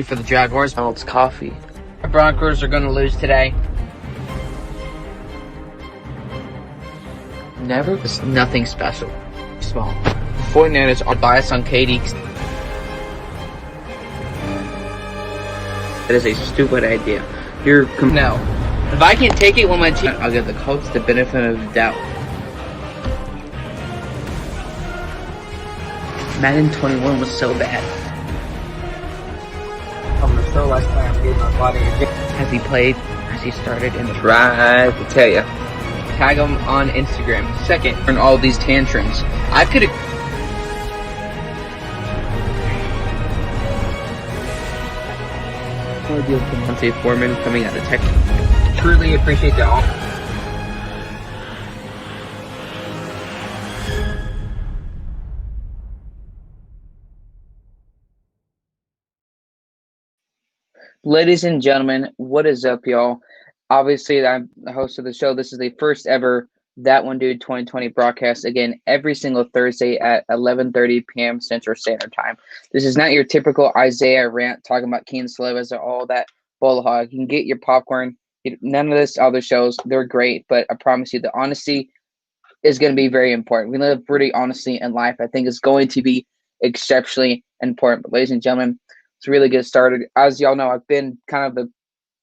For the Jaguars. Oh, it's coffee. The Broncos are going to lose today. Never. It's nothing special. Small. 49ers are biased on KD. That is a stupid idea. No. If I can't take it when my team, I'll give the Colts the benefit of the doubt. Madden 21 was so bad. So last time I'm getting my body. Has he played? Has he started in the right to tell you? Tag him on Instagram. Second, and all these tantrums. I could have. Monte Foreman coming out of Texas. Truly appreciate the offer. Ladies and gentlemen, what is up, y'all? Obviously, I'm the host of the show. This is the first ever That One Dude 2020 broadcast. Again, every single Thursday at 11:30 p.m. Central Standard Time. This is not your typical Isaiah rant talking about King Celebs or all that bullhog. You can get your popcorn. None of this other shows. They're great, but I promise you the honesty is going to be very important. We live pretty honestly in life. I think it's going to be exceptionally important. But ladies and gentlemen, to really get started, as y'all know, I've been kind of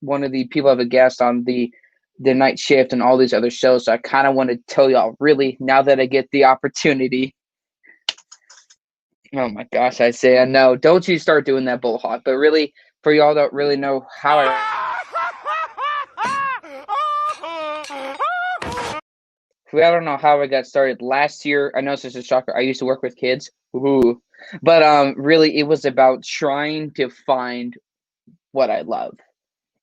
one of the people I've a guest on the night shift and all these other shows. So I kind of want to tell y'all, really, now that I get the opportunity. Oh my gosh, Isaiah, no, don't you start doing that bullhawk. But really, for y'all don't really know how I don't know how I got started last year. I know this is a shocker. I used to work with kids. Ooh. But really, it was about trying to find what I love.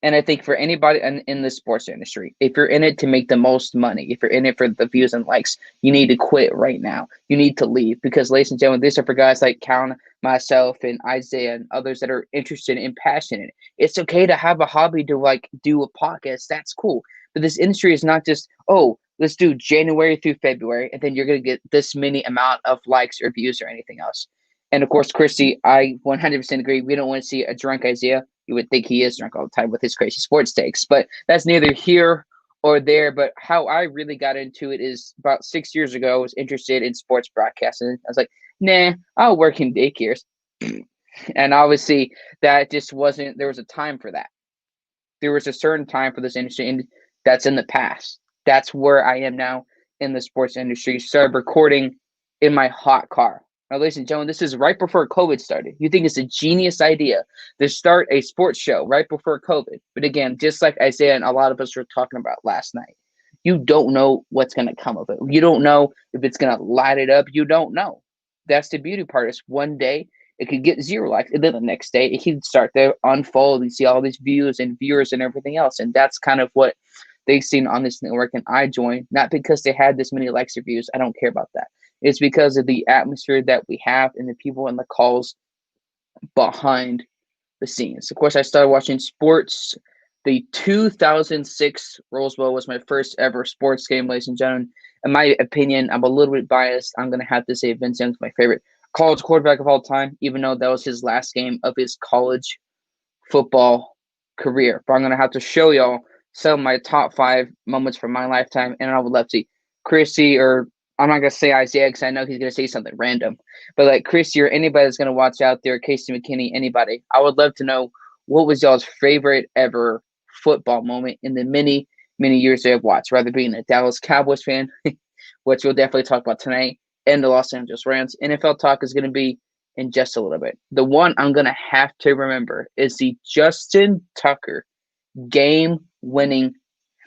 And I think for anybody in the sports industry, if you're in it to make the most money, if you're in it for the views and likes, you need to quit right now. You need to leave because, ladies and gentlemen, these are for guys like Count, myself, and Isaiah, and others that are interested and passionate. It's okay to have a hobby to do a podcast. That's cool. But this industry is not just, oh, let's do January through February, and then you're going to get this many amount of likes or views or anything else. And of course, Christy, I 100% agree. We don't want to see a drunk Isaiah. You would think he is drunk all the time with his crazy sports takes, but that's neither here or there. But how I really got into it is about 6 years ago. I was interested in sports broadcasting. I was like, nah, I'll work in daycares. And obviously that just wasn't, there was a time for that. There was a certain time for this industry, and that's in the past. That's where I am now in the sports industry. Started recording in my hot car. Now, ladies and gentlemen, this is right before COVID started. You think it's a genius idea to start a sports show right before COVID. But again, just like Isaiah and a lot of us were talking about last night, you don't know what's going to come of it. You don't know if it's going to light it up. You don't know. That's the beauty part is one day it could get 0 likes. And then the next day it could start to unfold and see all these views and viewers and everything else. And that's kind of what they've seen on this network. And I joined, not because they had this many likes or views. I don't care about that. It's because of the atmosphere that we have and the people and the calls behind the scenes. Of course, I started watching sports. The 2006 Rose Bowl was my first ever sports game, ladies and gentlemen. In my opinion, I'm a little bit biased. I'm going to have to say Vince Young's my favorite college quarterback of all time, even though that was his last game of his college football career. But I'm going to have to show y'all some of my top 5 moments from my lifetime, and I would love to see Chrissy, or I'm not going to say Isaiah because I know he's going to say something random. But like Chrissy or anybody that's going to watch out there, Casey McKinney, anybody, I would love to know what was y'all's favorite ever football moment in the many, many years that I've watched, rather being a Dallas Cowboys fan, which we'll definitely talk about tonight, and the Los Angeles Rams. NFL talk is going to be in just a little bit. The one I'm going to have to remember is the Justin Tucker game-winning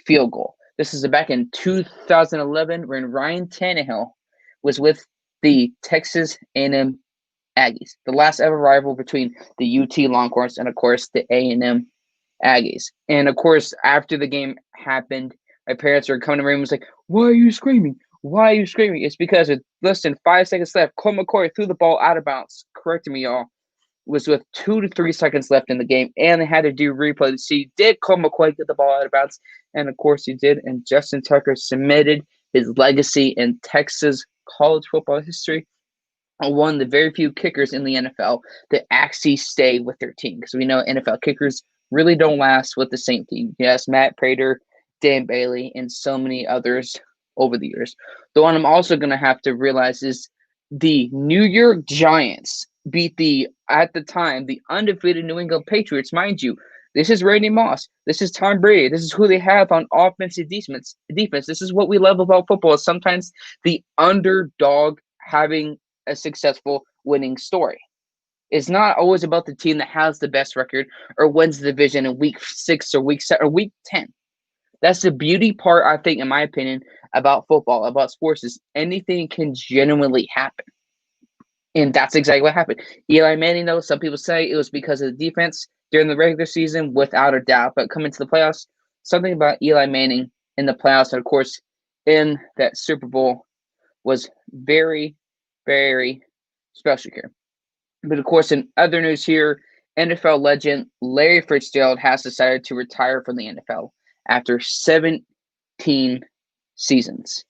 field goal. This is back in 2011 when Ryan Tannehill was with the Texas A&M Aggies, the last ever rival between the UT Longhorns and, of course, the A&M Aggies. And, of course, after the game happened, my parents were coming to me and was like, why are you screaming? Why are you screaming? It's because with less than 5 seconds left, Cole McCoy threw the ball out of bounds. Correcting me, y'all. Was with 2 to 3 seconds left in the game, and they had to do replay to see did Cole McCoy get the ball out of bounds, and of course he did. And Justin Tucker cemented his legacy in Texas college football history one of the very few kickers in the NFL that actually stay with their team. Because we know NFL kickers really don't last with the same team. Yes, Matt Prater, Dan Bailey, and so many others over the years. The one I'm also going to have to realize is the New York Giants beat at the time, the undefeated New England Patriots. Mind you, this is Randy Moss. This is Tom Brady. This is who they have on offensive defense. This is what we love about football. Sometimes the underdog having a successful winning story. It's not always about the team that has the best record or wins the division in week 6 or week 7 or week 10. That's the beauty part, I think, in my opinion, about football, about sports, is anything can genuinely happen. And that's exactly what happened. Eli Manning, though, some people say it was because of the defense during the regular season, without a doubt. But coming to the playoffs, something about Eli Manning in the playoffs, and of course, in that Super Bowl was very, very special here. But of course, in other news here, NFL legend Larry Fitzgerald has decided to retire from the NFL after 17 seasons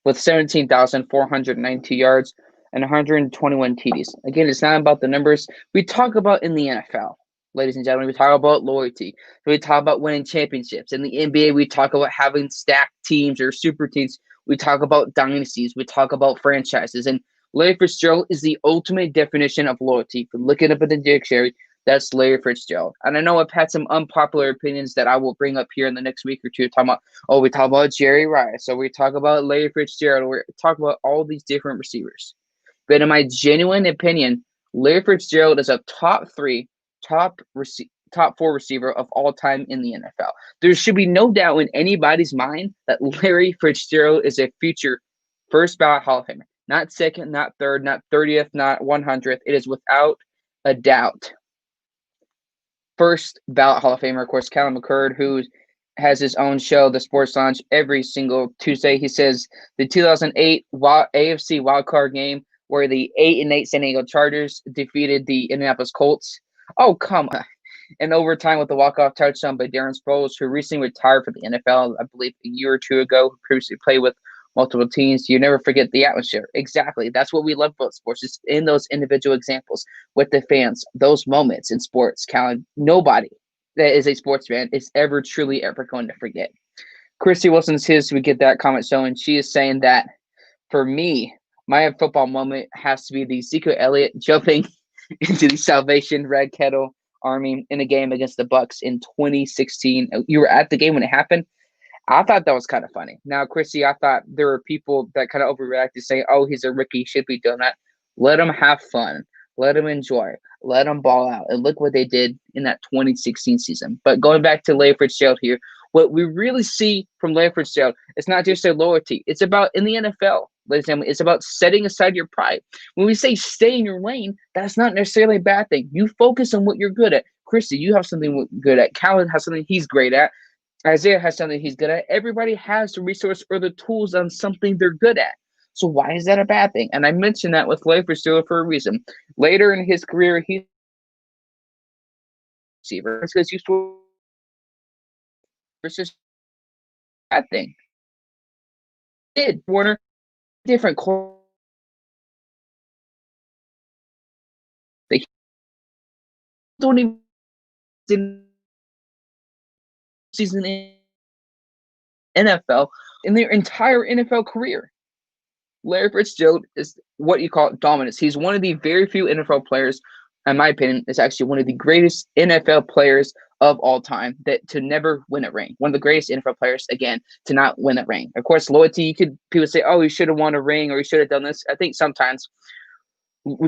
with 17,492 yards and 121 TDs. Again, it's not about the numbers. We talk about in the NFL, ladies and gentlemen, we talk about loyalty. We talk about winning championships. In the NBA, we talk about having stacked teams or super teams. We talk about dynasties. We talk about franchises. And Larry Fitzgerald is the ultimate definition of loyalty. If you look it up in the dictionary, that's Larry Fitzgerald. And I know I've had some unpopular opinions that I will bring up here in the next week or two. Talking about, we talk about Jerry Rice, or we talk about Larry Fitzgerald, or we talk about all these different receivers. But in my genuine opinion, Larry Fitzgerald is a top 4 receiver of all time in the NFL. There should be no doubt in anybody's mind that Larry Fitzgerald is a future first ballot Hall of Famer. Not second, not third, not 30th, not 100th. It is without a doubt first ballot Hall of Famer. Of course, Callum McCurd, who has his own show, The Sports Lounge, every single Tuesday. He says the 2008 AFC wildcard game where the 8-8 San Diego Chargers defeated the Indianapolis Colts. Oh, come on. In overtime with the walk-off touchdown by Darren Sproles, who recently retired from the NFL, I believe a year or two ago, who previously played with multiple teams. You never forget the atmosphere. Exactly. That's what we love about sports. It's in those individual examples with the fans, those moments in sports. Callan, nobody that is a sports fan is ever truly ever going to forget. Christy Wilson's his to get that comment shown. She is saying that for me, my football moment has to be the Ezekiel Elliott jumping into the Salvation Red Kettle Army in a game against the Bucks in 2016. You were at the game when it happened. I thought that was kind of funny. Now, Chrissy, I thought there were people that kind of overreacted, saying, "Oh, he's a rookie, he should be doing that." Let him have fun. Let him enjoy. Let him ball out. And look what they did in that 2016 season. But going back to Larry Fitzgerald here, what we really see from Larry Fitzgerald is not just their loyalty. It's about, in the NFL, ladies and gentlemen, it's about setting aside your pride. When we say stay in your lane, that's not necessarily a bad thing. You focus on what you're good at. Christy, you have something good at. Callan has something he's great at. Isaiah has something he's good at. Everybody has the resource or the tools on something they're good at. So why is that a bad thing? And I mentioned that with Larry Fitzgerald for a reason. Later in his career, he's receiver. It's because it's just a bad thing. Did Warner different they don't even season in NFL in their entire NFL career. Larry Fitzgerald is what you call dominance. He's one of the very few NFL players, in my opinion, is actually one of the greatest NFL players of all time that to never win a ring. One of the greatest NFL players, again, to not win a ring. Of course, loyalty, people say, "Oh, he should have won a ring or he should have done this." I think sometimes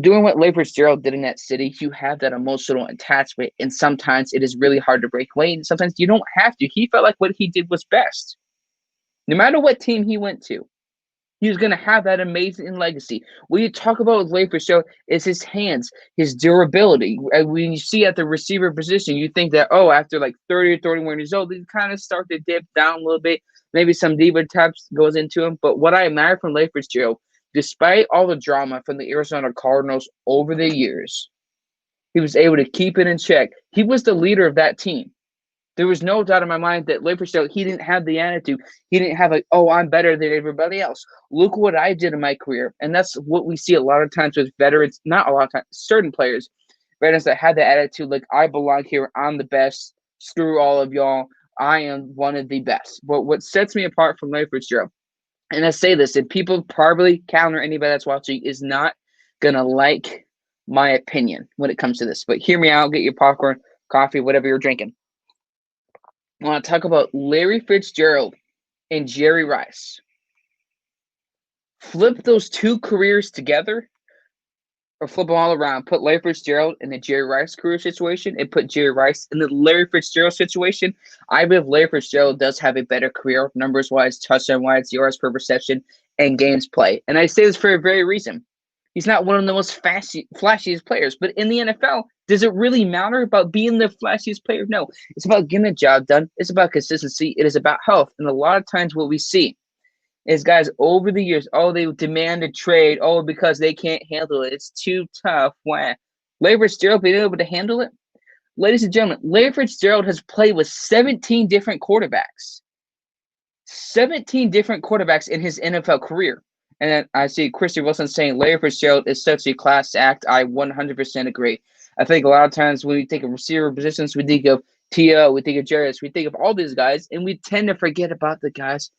doing what Larry Fitzgerald did in that city, you have that emotional attachment, and sometimes it is really hard to break away, and sometimes you don't have to. He felt like what he did was best. No matter what team he went to, he was going to have that amazing legacy. What you talk about with Larry Fitzgerald is his hands, his durability. When you see at the receiver position, you think that, after like 30 or 31 years old, they kind of start to dip down a little bit. Maybe some diva types goes into him. But what I admire from Larry Fitzgerald, despite all the drama from the Arizona Cardinals over the years, he was able to keep it in check. He was the leader of that team. There was no doubt in my mind that Larry Fitzgerald, he didn't have the attitude. He didn't have I'm better than everybody else. Look what I did in my career. And that's what we see a lot of times with veterans, not a lot of times, certain players, veterans that had that attitude, like, I belong here, I'm the best, screw all of y'all, I am one of the best. But what sets me apart from Larry Fitzgerald, and I say this, and people probably counter anybody that's watching is not going to like my opinion when it comes to this. But hear me out, get your popcorn, coffee, whatever you're drinking. I want to talk about Larry Fitzgerald and Jerry Rice. Flip those two careers together, or flip them all around. Put Larry Fitzgerald in the Jerry Rice career situation and put Jerry Rice in the Larry Fitzgerald situation. I believe Larry Fitzgerald does have a better career, numbers-wise, touchdown-wise, yards per reception, and games played. And I say this for a very reason. He's not one of the most flashiest players, but in the NFL, does it really matter about being the flashiest player? No. It's about getting the job done. It's about consistency. It is about health. And a lot of times what we see is guys over the years, they demand a trade, because they can't handle it. It's too tough. Why? Larry Fitzgerald being able to handle it? Ladies and gentlemen, Larry Fitzgerald has played with 17 different quarterbacks. 17 different quarterbacks in his NFL career. And then I see Christy Wilson saying Larry Fitzgerald is such a class act. I 100% agree. I think a lot of times when we think of receiver positions, we think of T.O., we think of Jarvis, we think of all these guys, and we tend to forget about the guys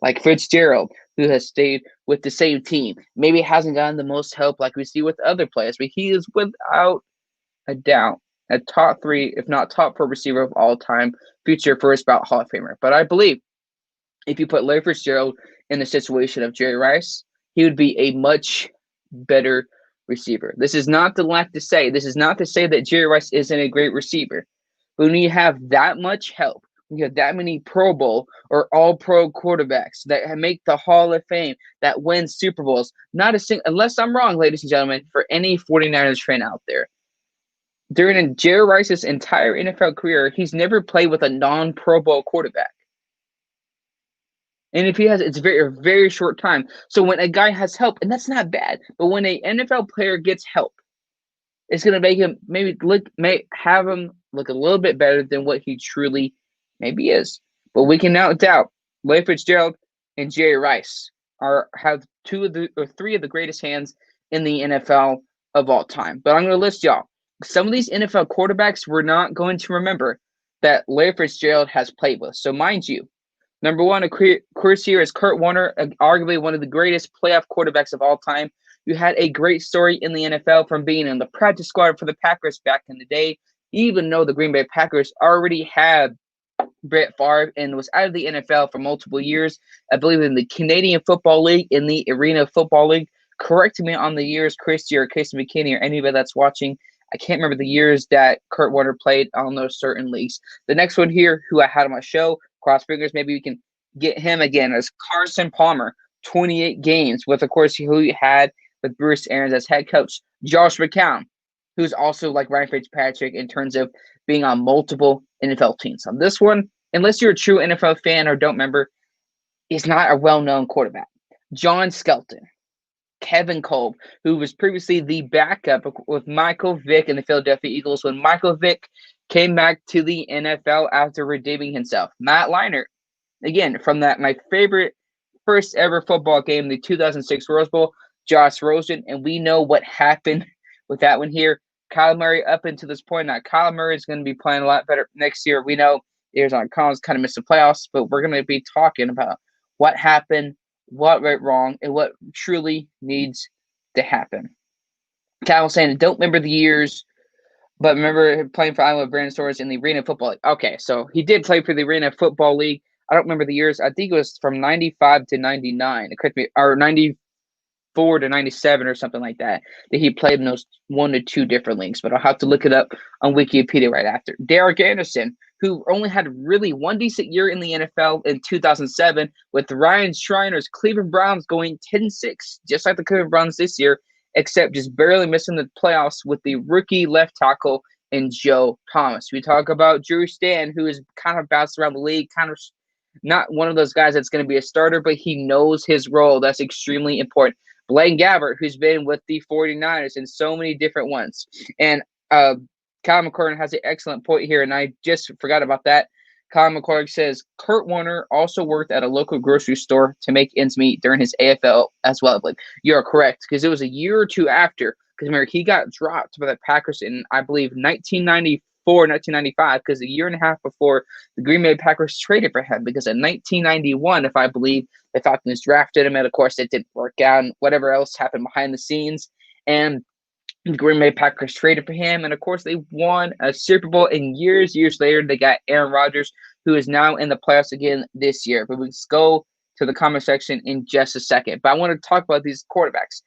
like Fitzgerald, who has stayed with the same team. Maybe hasn't gotten the most help like we see with other players, but he is without a doubt a top 3, if not top 4 receiver of all time, future first ballot Hall of Famer. But I believe if you put Larry Fitzgerald in the situation of Jerry Rice, he would be a much better receiver. This is not to say that Jerry Rice isn't a great receiver. But when you have that much help, when you have that many Pro Bowl or All-Pro quarterbacks that make the Hall of Fame, that win Super Bowls, not a single, unless I'm wrong, ladies and gentlemen, for any 49ers fan out there, during Jerry Rice's entire NFL career, he's never played with a non-Pro Bowl quarterback. And if he has, it's a very short time. So when a guy has help, and that's not bad, but when an NFL player gets help, it's going to make him have him look a little bit better than what he truly maybe is. But we can now doubt Larry Fitzgerald and Jerry Rice have 2 of the or 3 of the greatest hands in the NFL of all time. But I'm going to list y'all. Some of these NFL quarterbacks we're not going to remember that Larry Fitzgerald has played with. So mind you, number 1, a career here is Kurt Warner, arguably one of the greatest playoff quarterbacks of all time. You had a great story in the NFL from being in the practice squad for the Packers back in the day, even though the Green Bay Packers already had Brett Favre and was out of the NFL for multiple years. I believe in the Canadian Football League, in the Arena Football League. Correct me on the years, Christy or Casey McKinney or anybody that's watching. I can't remember the years that Kurt Warner played on those certain leagues. The next one here, who I had on my show, cross fingers, maybe we can get him again, as Carson Palmer, 28 games with, of course, who he had with Bruce Arians as head coach. Josh McCown, who's also like Ryan Fitzpatrick in terms of being on multiple NFL teams. On this one, unless you're a true NFL fan or don't remember, he's not a well-known quarterback. John Skelton, Kevin Kolb, who was previously the backup with Michael Vick in the Philadelphia Eagles when Michael Vick came back to the NFL after redeeming himself. Matt Leinart, again, from my favorite first ever football game, the 2006 Rose Bowl, Josh Rosen, and we know what happened with that one here. Kyler Murray up until this point. Now, Kyler Murray is going to be playing a lot better next year. We know Arizona Cardinals kind of missed the playoffs, but we're going to be talking about what happened, what went wrong, and what truly needs to happen. Cal was saying, don't remember the years, but remember playing for Iowa Brandon Stores in the Arena Football League. Okay, so he did play for the Arena Football League. I don't remember the years. I think it was from 95 to 99. Correct me, or 94 to 97 or something like that he played in those 1 to 2 different leagues. But I'll have to look it up on Wikipedia right after. Derek Anderson, who only had really one decent year in the NFL in 2007 with Ryan Schreiner's Cleveland Browns going 10-6, just like the Cleveland Browns this year, except just barely missing the playoffs with the rookie left tackle in Joe Thomas. We talk about Drew Stanton, who has kind of bounced around the league, kind of not one of those guys that's going to be a starter, but he knows his role. That's extremely important. Blaine Gabbert, who's been with the 49ers in so many different ones. And Kyle McCord has an excellent point here, and I just forgot about that. Colin McCormick says Kurt Warner also worked at a local grocery store to make ends meet during his AFL as well. Like, you're correct, because it was a year or two after. Because remember, he got dropped by the Packers in, I believe, 1994, 1995, because a year and a half before the Green Bay Packers traded for him. Because in 1991, if I believe, the Falcons drafted him, and of course, it didn't work out, and whatever else happened behind the scenes. And the Green Bay Packers traded for him, and of course, they won a Super Bowl. And years later, they got Aaron Rodgers, who is now in the playoffs again this year. But let's go to the comment section in just a second. But I want to talk about these quarterbacks.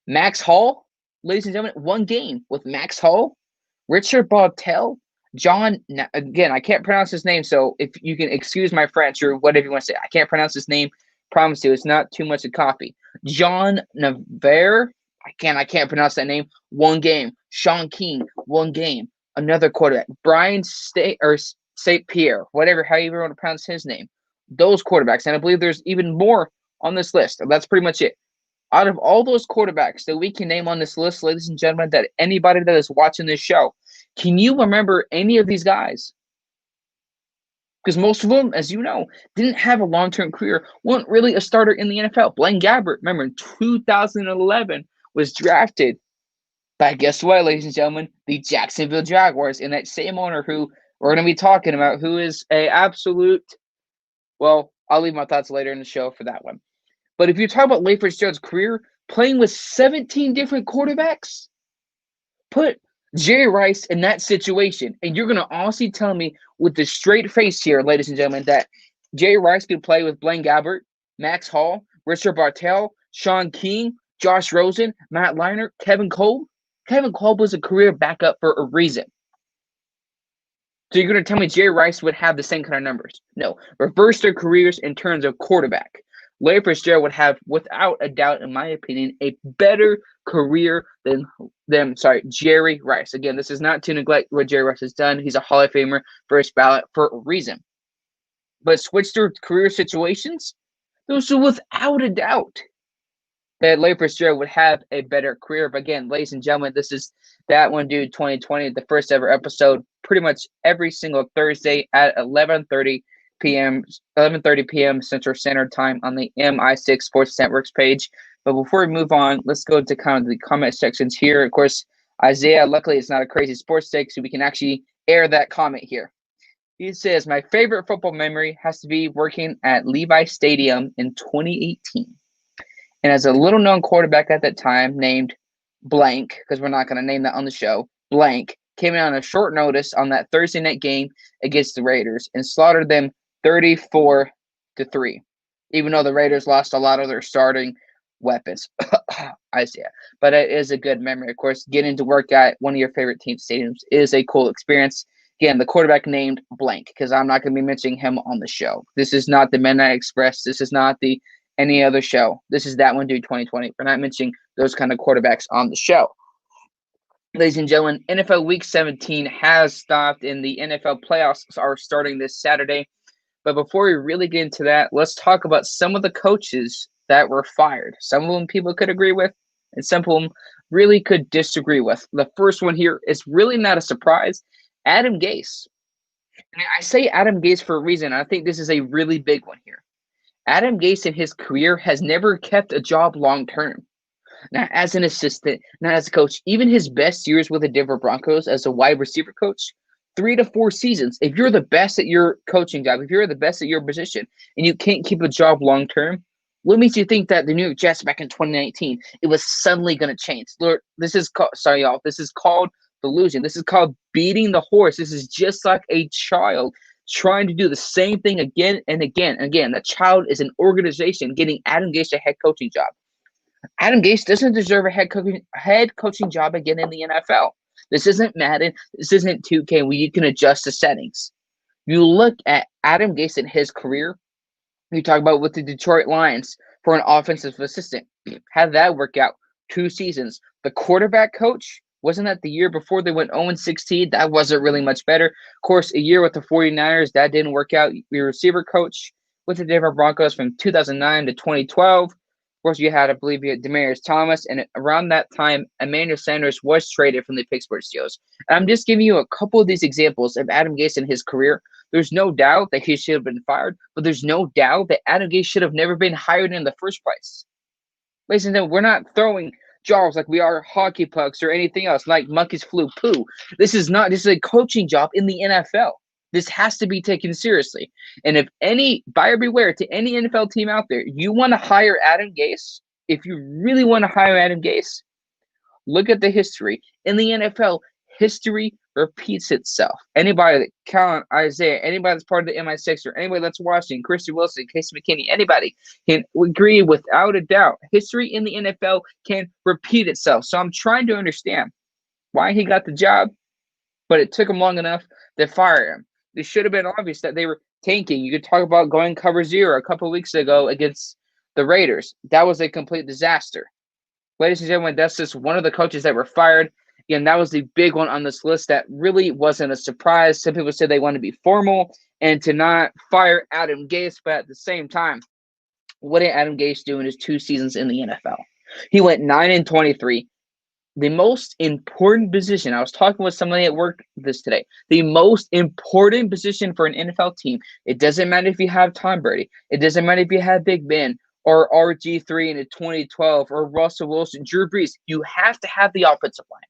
Max Hall, ladies and gentlemen, one game with Max Hall, Richard Bartel, John. Again, I can't pronounce his name, so if you can excuse my French or whatever you want to say, I can't pronounce his name. Promise you, it's not too much to copy. John Navarre. I can't pronounce that name. One game. Sean King, one game. Another quarterback. Brian St. Pierre, whatever, however you want to pronounce his name. Those quarterbacks. And I believe there's even more on this list. That's pretty much it. Out of all those quarterbacks that we can name on this list, ladies and gentlemen, that anybody that is watching this show, can you remember any of these guys? Because most of them, as you know, didn't have a long-term career, weren't really a starter in the NFL. Blaine Gabbert, remember, in 2011, was drafted by, guess what, ladies and gentlemen, the Jacksonville Jaguars, and that same owner who we're going to be talking about, who is a absolute, well, I'll leave my thoughts later in the show for that one. But if you talk about Larry Fitzgerald's career, playing with 17 different quarterbacks, put Jerry Rice in that situation, and you're going to honestly tell me with the straight face here, ladies and gentlemen, that Jerry Rice could play with Blaine Gabbert, Max Hall, Richard Bartel, Sean King, Josh Rosen, Matt Leinart, Kevin Kolb. Kevin Kolb was a career backup for a reason. So you're going to tell me Jerry Rice would have the same kind of numbers? No. Reverse their careers in terms of quarterback. Larry Fitzgerald would have, without a doubt, in my opinion, a better career than Jerry Rice. Again, this is not to neglect what Jerry Rice has done. He's a Hall of Famer, first ballot for a reason. But switch their career situations, those are without a doubt that Larry Fitzgerald would have a better career. But again, ladies and gentlemen, this is That One Dude 2020, the first ever episode, pretty much every single Thursday at 11:30 p.m. Central Standard Time on the MI6 Sports Networks page. But before we move on, let's go to kind of the comment sections here. Of course, Isaiah, luckily it's not a crazy sports take, so we can actually air that comment here. He says, my favorite football memory has to be working at Levi Stadium in 2018. And as a little-known quarterback at that time named Blank, because we're not going to name that on the show, Blank, came in on a short notice on that Thursday night game against the Raiders and slaughtered them 34-3, even though the Raiders lost a lot of their starting weapons. Isaiah. But it is a good memory. Of course, getting to work at one of your favorite team stadiums is a cool experience. Again, the quarterback named Blank, because I'm not going to be mentioning him on the show. This is not the Midnight Express. This is not the any other show. This is That One Dude 2020. We're not mentioning those kind of quarterbacks on the show. Ladies and gentlemen, NFL Week 17 has stopped, and the NFL playoffs are starting this Saturday. But before we really get into that, let's talk about some of the coaches that were fired. Some of them people could agree with, and some of them really could disagree with. The first one here is really not a surprise. Adam Gase. And I say Adam Gase for a reason. I think this is a really big one here. Adam Gase in his career has never kept a job long term. Not as an assistant, not as a coach. Even his best years with the Denver Broncos as a wide receiver coach, 3 to 4 seasons. If you're the best at your coaching job, if you're the best at your position, and you can't keep a job long term, what makes you think that the New York Jets back in 2019, it was suddenly going to change? Lord, this is called, sorry y'all, this is called delusion. This is called beating the horse. This is just like a child trying to do the same thing again and again and again. The child is an organization getting Adam Gase a head coaching job. Adam Gase doesn't deserve a head coaching job again in the NFL. This isn't Madden. This isn't 2K where you can adjust the settings. You look at Adam Gase in his career. You talk about with the Detroit Lions for an offensive assistant. How did that work out? 2 seasons. The quarterback coach, wasn't that the year before they went 0-16? That wasn't really much better. Of course, a year with the 49ers, that didn't work out. Your receiver coach with the Denver Broncos from 2009 to 2012. Of course, you had, I believe, you had Demaryius Thomas, and around that time, Emmanuel Sanders was traded from the Pittsburgh Steelers. And I'm just giving you a couple of these examples of Adam Gase in his career. There's no doubt that he should have been fired, but there's no doubt that Adam Gase should have never been hired in the first place. Ladies and gentlemen, we're not throwing jobs like we are hockey pucks or anything else, like monkeys flew poo. This is a coaching job in the NFL. This has to be taken seriously. And if any, buyer beware to any NFL team out there, you want to hire Adam Gase, if you really want to hire Adam Gase, look at the history. In the NFL, history repeats itself. Anybody that count Isaiah, anybody that's part of the MI6 or anybody that's watching, Christy Wilson, Casey McKinney, anybody can agree without a doubt. History in the NFL can repeat itself. So I'm trying to understand why he got the job, but it took him long enough to fire him. It should have been obvious that they were tanking. You could talk about going cover zero a couple of weeks ago against the Raiders. That was a complete disaster. Ladies and gentlemen, that's just one of the coaches that were fired. Again, that was the big one on this list that really wasn't a surprise. Some people said they want to be formal and to not fire Adam Gase, but at the same time, what did Adam Gase do in his 2 seasons in the NFL? He went 9-23. The most important position, I was talking with somebody at work this today, the most important position for an NFL team, it doesn't matter if you have Tom Brady, it doesn't matter if you have Big Ben or RG3 in 2012 or Russell Wilson, Drew Brees, you have to have the offensive line.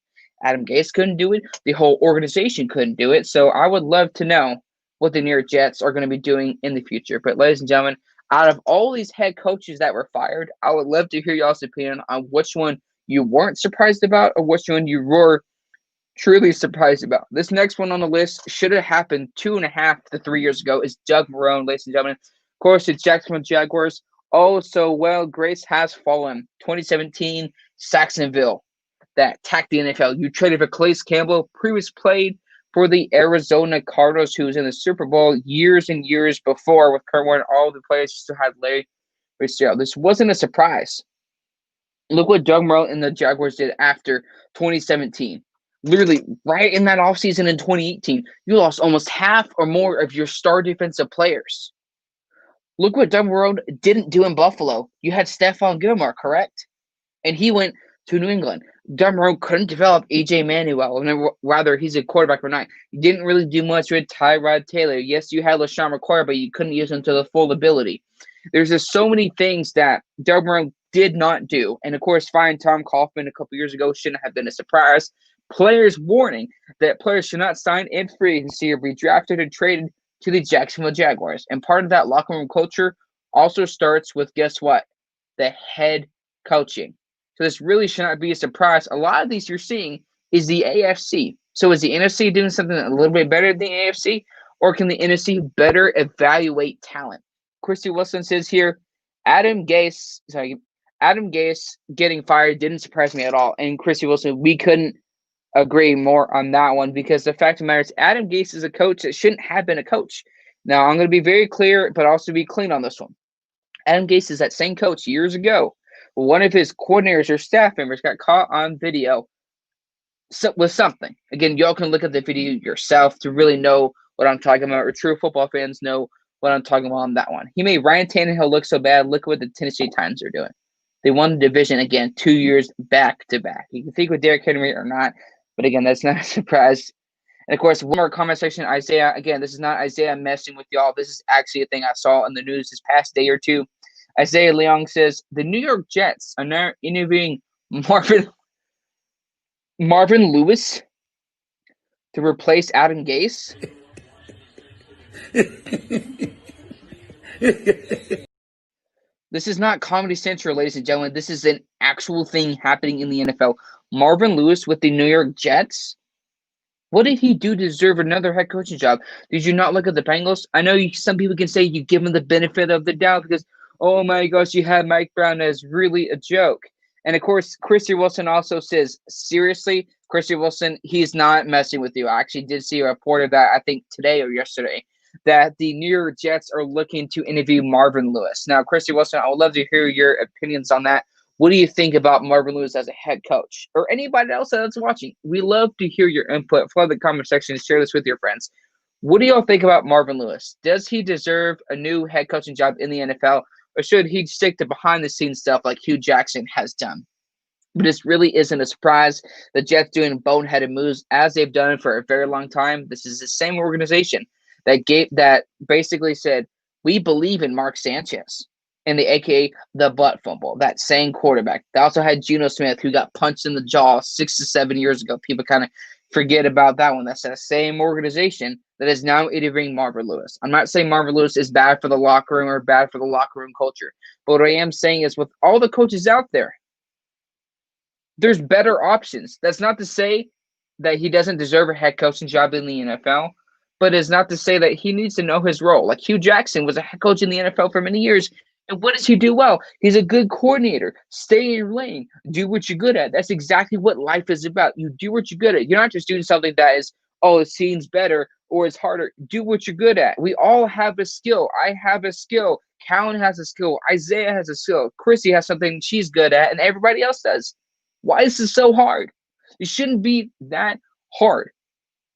Adam Gase couldn't do it. The whole organization couldn't do it. So I would love to know what the New York Jets are going to be doing in the future. But ladies and gentlemen, out of all these head coaches that were fired, I would love to hear y'all's opinion on which one you weren't surprised about or which one you were truly surprised about. This next one on the list should have happened 2.5 to 3 years ago is Doug Marrone, ladies and gentlemen. Of course, the Jacksonville Jaguars. Oh, so well, grace has fallen. 2017, Saxonville, that attacked the NFL. You traded for Calais Campbell, previously played for the Arizona Cardinals, who was in the Super Bowl years and years before with Kurt Warner. All the players still had Larry Fitzgerald. This wasn't a surprise. Look what Doug Marrone and the Jaguars did after 2017. Literally, right in that offseason in 2018, you lost almost half or more of your star defensive players. Look what Doug Marrone didn't do in Buffalo. You had Stephon Gilmore, correct? And he went to New England. Doug Marrone couldn't develop A.J. Manuel. And rather, he's a quarterback for 9. You didn't really do much with Tyrod Taylor. Yes, you had LaShawn McCoy, but you couldn't use him to the full ability. There's just so many things that Doug Marrone did not do. And, of course, firing Tom Coughlin a couple years ago shouldn't have been a surprise. Players warning that players should not sign in free agency or be drafted and traded to the Jacksonville Jaguars. And part of that locker room culture also starts with, guess what? The head coaching. So this really should not be a surprise. A lot of these you're seeing is the AFC. So is the NFC doing something a little bit better than the AFC? Or can the NFC better evaluate talent? Christy Wilson says here, Adam Gase getting fired didn't surprise me at all. And Christy Wilson, we couldn't agree more on that one because the fact of the matter is Adam Gase is a coach that shouldn't have been a coach. Now, I'm going to be very clear, but also be clean on this one. Adam Gase is that same coach years ago. One of his coordinators or staff members got caught on video with something. Again, y'all can look at the video yourself to really know what I'm talking about, or true football fans know what I'm talking about on that one. He made Ryan Tannehill look so bad. Look at what the Tennessee Titans are doing. They won the division again 2 years back to back. You can think with Derrick Henry or not, but again, that's not a surprise. And of course, one more comment section, Isaiah. Again, this is not Isaiah messing with y'all. This is actually a thing I saw in the news this past day or two. Isaiah Leong says the New York Jets are now interviewing Marvin Lewis to replace Adam Gase. This is not Comedy Central, ladies and gentlemen. This is an actual thing happening in the NFL. Marvin Lewis with the New York Jets. What did he do to deserve another head coaching job? Did you not look at the Bengals? I know some people can say you give him the benefit of the doubt because, oh my gosh, you had Mike Brown as really a joke. And of course, Christy Wilson also says, seriously, Christy Wilson, he's not messing with you. I actually did see a report of that, I think today or yesterday, that the New York Jets are looking to interview Marvin Lewis. Now, Christy Wilson, I would love to hear your opinions on that. What do you think about Marvin Lewis as a head coach? Or anybody else that's watching? We love to hear your input. Flood the comment section and share this with your friends. What do y'all think about Marvin Lewis? Does he deserve a new head coaching job in the NFL? or should he stick to behind the scenes stuff like Hugh Jackson has done? But this really isn't a surprise. The Jets doing boneheaded moves as they've done for a very long time. This is the same organization that basically said, we believe in Mark Sanchez and the AKA the butt fumble, that same quarterback. They also had Geno Smith, who got punched in the jaw 6 to 7 years ago. People kind of forget about that one. That's the same organization that is now interviewing Marvin Lewis. I'm not saying Marvin Lewis is bad for the locker room or bad for the locker room culture. But what I am saying is with all the coaches out there, there's better options. That's not to say that he doesn't deserve a head coaching job in the NFL, but it's not to say that he needs to know his role. Like Hugh Jackson was a head coach in the NFL for many years. And what does he do well? He's a good coordinator. Stay in your lane. Do what you're good at. That's exactly what life is about. You do what you're good at. You're not just doing something that is, oh, it seems better or it's harder. Do what you're good at. We all have a skill. I have a skill. Callan has a skill. Isaiah has a skill. Chrissy has something she's good at, and everybody else does. Why is this so hard? It shouldn't be that hard.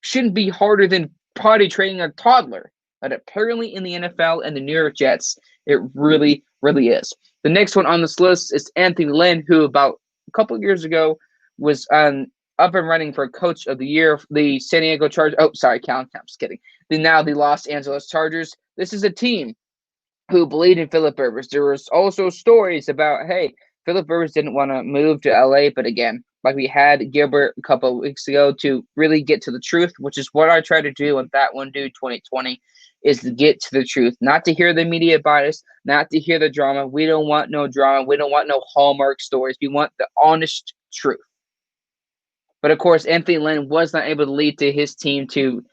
It shouldn't be harder than potty training a toddler. But apparently in the NFL and the New York Jets, it really, really is. The next one on this list is Anthony Lynn, who about a couple of years ago was up and running for Coach of the Year, the San Diego Chargers. Oh, sorry, Callan. I'm just kidding. Now the Los Angeles Chargers. This is a team who believed in Philip Rivers. There was also stories about, hey, Philip Rivers didn't want to move to LA, but again, like we had Gilbert a couple of weeks ago, to really get to the truth, which is what I try to do with That One Dude 2020, is to get to the truth, not to hear the media bias, not to hear the drama. We don't want no drama. We don't want no Hallmark stories. We want the honest truth. But of course, Anthony Lynn was not able to lead to his team to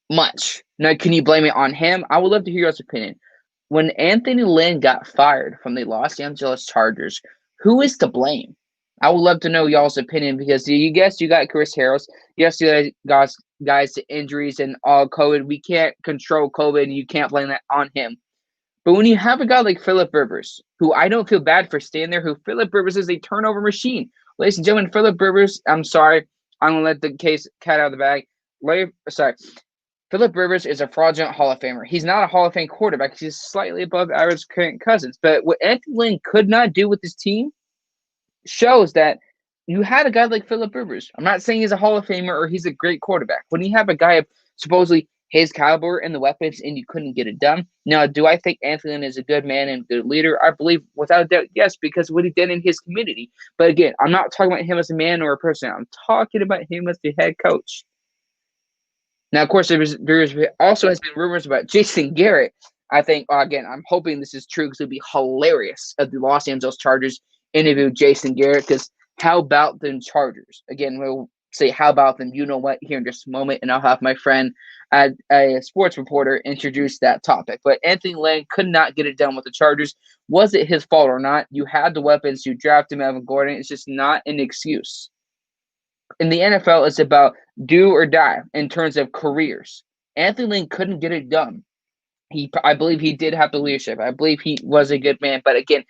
much. Now, can you blame it on him? I would love to hear your opinion. When Anthony Lynn got fired from the Los Angeles Chargers, who is to blame? I would love to know y'all's opinion, because you got Chris Harris. Yes, you guys to injuries and all COVID. We can't control COVID, and you can't blame that on him. But when you have a guy like Philip Rivers, who I don't feel bad for staying there, who Philip Rivers is a turnover machine. Ladies and gentlemen, Philip Rivers, I'm sorry. I'm going to let the cat out of the bag. Philip Rivers is a fraudulent Hall of Famer. He's not a Hall of Fame quarterback. He's slightly above average Kirk Cousins. But what Anthony Lynn could not do with his team shows that you had a guy like Philip Rivers. I'm not saying he's a Hall of Famer or he's a great quarterback. When you have a guy of supposedly his caliber and the weapons and you couldn't get it done. Now, do I think Anthony Lynn is a good man and a good leader? I believe without a doubt, yes, because of what he did in his community. But again, I'm not talking about him as a man or a person. I'm talking about him as the head coach. Now, of course, there also has been rumors about Jason Garrett. I think, again, I'm hoping this is true because it would be hilarious if the Los Angeles Chargers interview Jason Garrett, because how about them Chargers? Again, we'll say how about them, you know what, here in just a moment, and I'll have my friend, a sports reporter, introduce that topic. But Anthony Lynn could not get it done with the Chargers. Was it his fault or not? You had the weapons. You drafted Melvin Gordon. It's just not an excuse. In the NFL, it's about do or die in terms of careers. Anthony Lynn couldn't get it done. I believe he did have the leadership. I believe he was a good man. But again,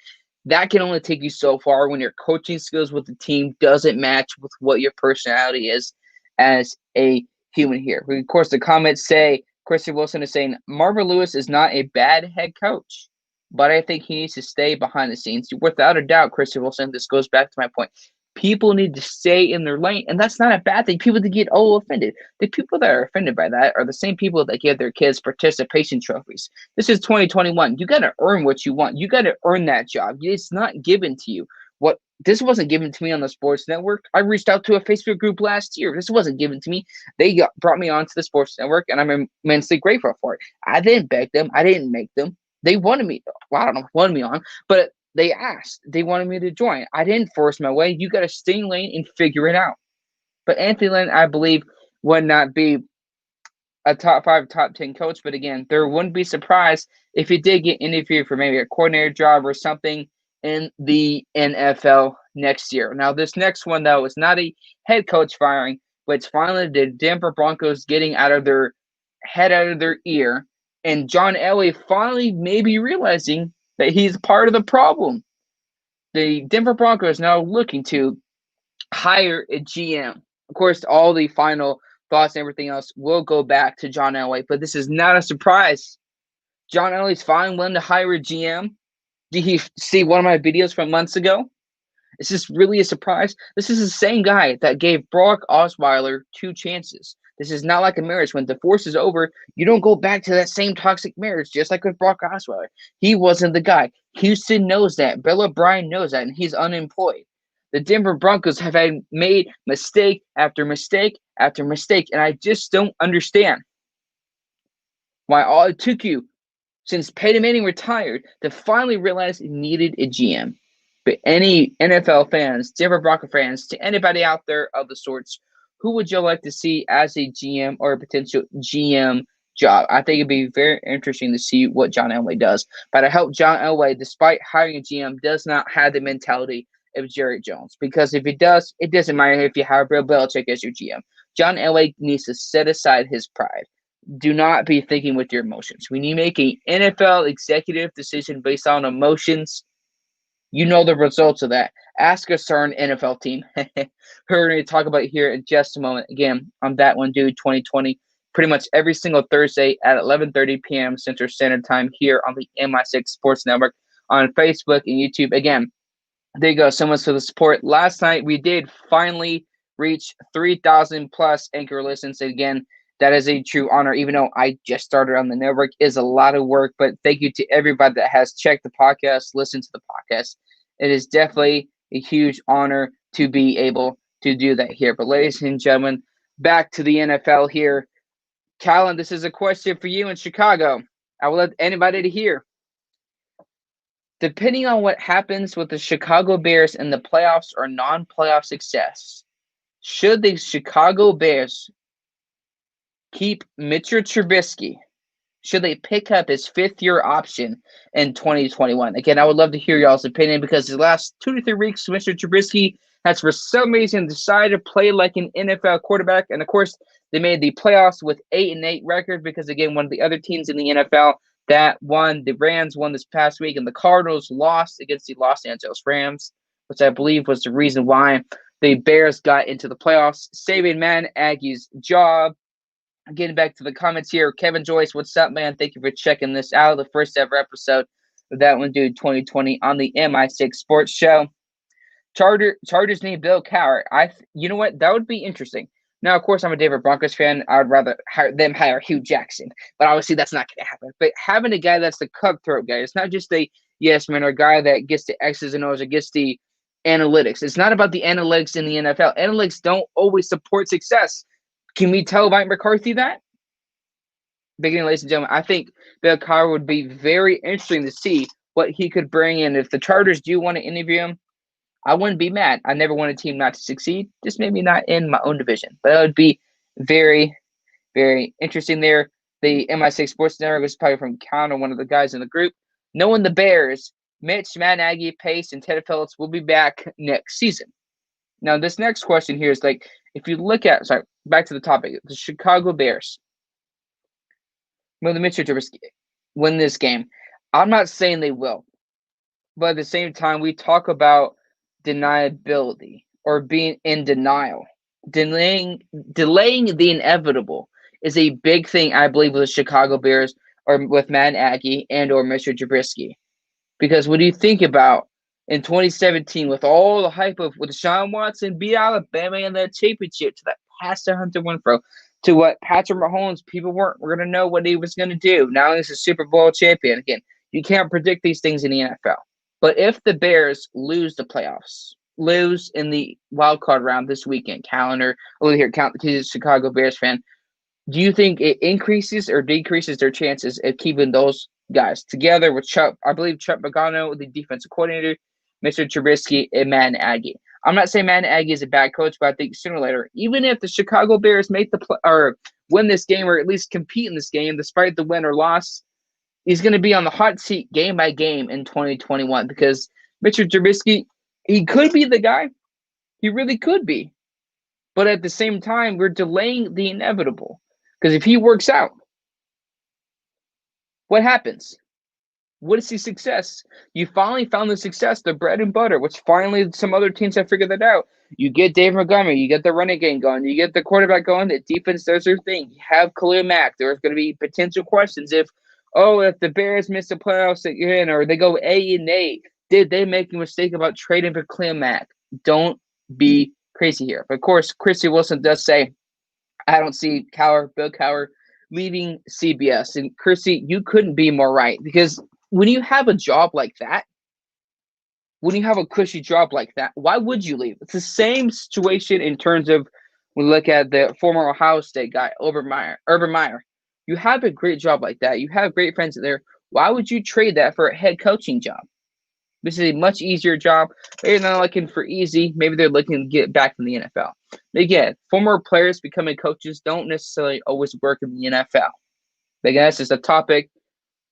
that can only take you so far when your coaching skills with the team doesn't match with what your personality is as a human here. Of course, the comments say, Christian Wilson is saying, Marvin Lewis is not a bad head coach, but I think he needs to stay behind the scenes. Without a doubt, Christian Wilson, this goes back to my point. People need to stay in their lane, and that's not a bad thing. People that get offended. The people that are offended by that are the same people that give their kids participation trophies. This is 2021. You got to earn what you want. You got to earn that job. It's not given to you. This wasn't given to me on the Sports Network. I reached out to a Facebook group last year. This wasn't given to me. They brought me onto the Sports Network, and I'm immensely grateful for it. I didn't beg them. I didn't make them. They wanted me. Well, I don't know, wanted me on, but they asked. They wanted me to join. I didn't force my way. You got to stay in lane and figure it out. But Anthony Lynn, I believe, would not be a top 5, top 10 coach. But again, there wouldn't be surprised if he did get interviewed for maybe a coordinator job or something in the NFL next year. Now, this next one, though, is not a head coach firing, but it's finally the Denver Broncos getting out of their head out of their ear, and John Elway finally maybe realizing that he's part of the problem. The Denver Broncos now looking to hire a GM. Of course, all the final thoughts and everything else will go back to John Elway, but this is not a surprise. John Elway's fine willing to hire a GM. Did he see one of my videos from months ago? Is this really a surprise? This is the same guy that gave Brock Osweiler 2 chances. This is not like a marriage. When divorce is over, you don't go back to that same toxic marriage, just like with Brock Osweiler. He wasn't the guy. Houston knows that. Bill O'Brien knows that, and he's unemployed. The Denver Broncos have made mistake after mistake after mistake, and I just don't understand why all it took you since Peyton Manning retired to finally realize it needed a GM. But any NFL fans, Denver Bronco fans, to anybody out there of the sorts, who would you like to see as a GM or a potential GM job? I think it'd be very interesting to see what John Elway does. But I hope John Elway, despite hiring a GM, does not have the mentality of Jerry Jones. Because if he does, it doesn't matter if you hire Bill Belichick as your GM. John Elway needs to set aside his pride. Do not be thinking with your emotions. When you make an NFL executive decision based on emotions, you know the results of that. Ask a certain NFL team. We're going to talk about it here in just a moment. Again, on That One Dude 2020, pretty much every single Thursday at 11:30 p.m. Central Standard Time here on the MI6 Sports Network on Facebook and YouTube. Again, there you go. So much for the support. Last night, we did finally reach 3,000 plus anchor listens. Again, that is a true honor. Even though I just started on the network, is a lot of work. But thank you to everybody that has checked the podcast, listened to the podcast. It is definitely a huge honor to be able to do that here. But ladies and gentlemen, back to the NFL here. Callan, this is a question for you in Chicago. I will let anybody to hear. Depending on what happens with the Chicago Bears in the playoffs or non-playoff success, should the Chicago Bears keep Mitchell Trubisky? Should they pick up his fifth-year option in 2021? Again, I would love to hear y'all's opinion because the last 2 to 3 weeks, Mr. Trubisky has for some reason decided to play like an NFL quarterback. And, of course, they made the playoffs with 8-8 record because, again, one of the other teams in the NFL that won, the Rams won this past week, and the Cardinals lost against the Los Angeles Rams, which I believe was the reason why the Bears got into the playoffs, saving Matt Nagy's job. Getting back to the comments here, Kevin Joyce, what's up, man? Thank you for checking this out. The first ever episode of That One Dude 2020 on the MI6 Sports Show. Chargers need Bill Cowher. You know what? That would be interesting. Now, of course, I'm a Denver Broncos fan. I would rather hire Hugh Jackson, but obviously that's not going to happen. But having a guy that's the cutthroat guy, it's not just a yes man or a guy that gets the X's and O's or gets the analytics. It's not about the analytics in the NFL. Analytics don't always support success. Can we tell Mike McCarthy that? Beginning, ladies and gentlemen, I think Bill Cowher would be very interesting to see what he could bring in. If the Chargers do want to interview him, I wouldn't be mad. I never want a team not to succeed, just maybe not in my own division. But that would be very, very interesting there. The MI6 Sports Network was probably from Counter, one of the guys in the group. Knowing the Bears, Mitch, Matt Nagy, Pace, and Ted Phillips will be back next season. Now, this next question here is like, if you look at, back to the topic, the Chicago Bears. Will the Mitchell Trubisky win this game? I'm not saying they will. But at the same time, we talk about deniability or being in denial. Delaying the inevitable is a big thing, I believe, with the Chicago Bears or with Matt Nagy and or Mr. Trubisky. Because what do you think about in 2017 with all the hype of with Deshaun Watson beat Alabama in that championship to that pass to Hunter Renfrow to what Patrick Mahomes, people weren't going to know what he was going to do. Now he's a Super Bowl champion. Again, you can't predict these things in the NFL. But if the Bears lose the playoffs, lose in the wild card round this weekend, over here, Chicago Bears fan, do you think it increases or decreases their chances of keeping those guys together with Chuck? I believe Chuck Pagano, the defensive coordinator, Mr. Trubisky, and Matt Nagy. I'm not saying Matt Nagy is a bad coach, but I think sooner or later, even if the Chicago Bears make or win this game or at least compete in this game, despite the win or loss, he's going to be on the hot seat game by game in 2021 because Mr. Trubisky, he could be the guy. He really could be. But at the same time, we're delaying the inevitable. Because if he works out, what happens? What is the success? You finally found the success, the bread and butter, which finally some other teams have figured that out. You get Dave Montgomery, you get the running game going, you get the quarterback going, the defense does their thing. You have Khalil Mack. There's going to be potential questions if, oh, if the Bears miss the playoffs again or they go 8-8, did they make a mistake about trading for Khalil Mack? Don't be crazy here. But of course, Christy Wilson does say, I don't see Bill Cowher leaving CBS. And Christy, you couldn't be more right, because when you have a job like that, when you have a cushy job like that, why would you leave? It's the same situation in terms of when we look at the former Ohio State guy, Urban Meyer. You have a great job like that. You have great friends there. Why would you trade that for a head coaching job? This is a much easier job. They're not looking for easy. Maybe they're looking to get back in the NFL. Again, former players becoming coaches don't necessarily always work in the NFL. Again, that's just a topic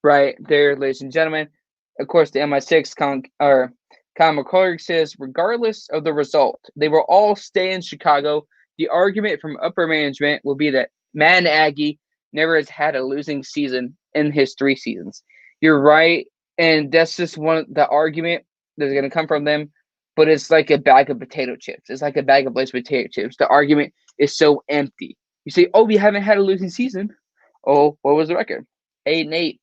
right there, ladies and gentlemen. Of course, the MI6 Conor McCullough says, regardless of the result, they will all stay in Chicago. The argument from upper management will be that Matt Nagy never has had a losing season in his 3 seasons. You're right, and that's just the argument that's going to come from them. But it's like a bag of potato chips. It's like a bag of Lay's potato chips. The argument is so empty. You say, oh, we haven't had a losing season. Oh, what was the record? 8-8.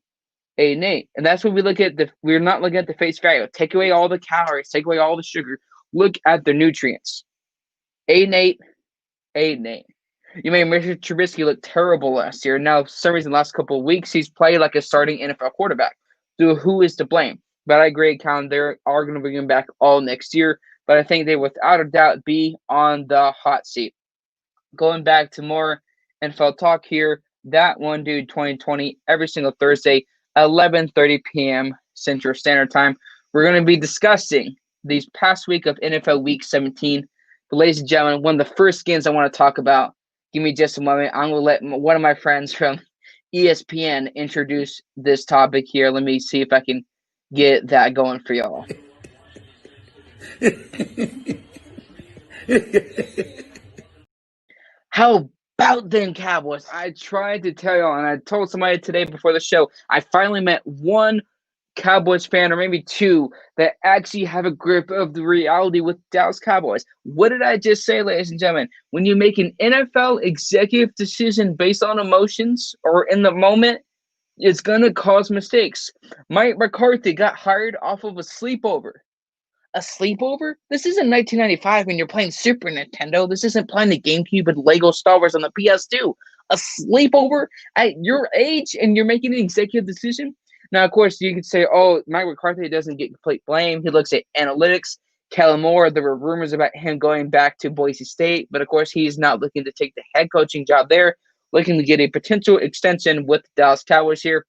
8-8. And that's what we look at. We're not looking at the face value. Take away all the calories. Take away all the sugar. Look at the nutrients. 8-8. 8-8. You made Mr. Trubisky look terrible last year. Now, for some reason, the last couple of weeks, he's played like a starting NFL quarterback. So who is to blame? But I agree, Colin, they are going to bring him back all next year. But I think they, without a doubt, be on the hot seat. Going back to more NFL talk here, That One Dude 2020, every single Thursday, 11:30 p.m. Central Standard Time. We're going to be discussing these past week of NFL Week 17. But ladies and gentlemen, one of the first games I want to talk about, give me just a moment. I'm going to let one of my friends from ESPN introduce this topic here. Let me see if I can get that going for y'all. How about them Cowboys? I tried to tell y'all, and I told somebody today before the show, I finally met one Cowboys fan, or maybe 2, that actually have a grip of the reality with Dallas Cowboys. What did I just say, ladies and gentlemen? When you make an NFL executive decision based on emotions or in the moment, it's going to cause mistakes. Mike McCarthy got hired off of a sleepover. A sleepover? This isn't 1995 when you're playing Super Nintendo. This isn't playing the GameCube and Lego Star Wars on the PS2. A sleepover at your age, and you're making an executive decision? Now, of course, you could say, oh, Mike McCarthy doesn't get complete blame. He looks at analytics. Kellen Moore, there were rumors about him going back to Boise State, but of course, he's not looking to take the head coaching job there, looking to get a potential extension with the Dallas Cowboys here.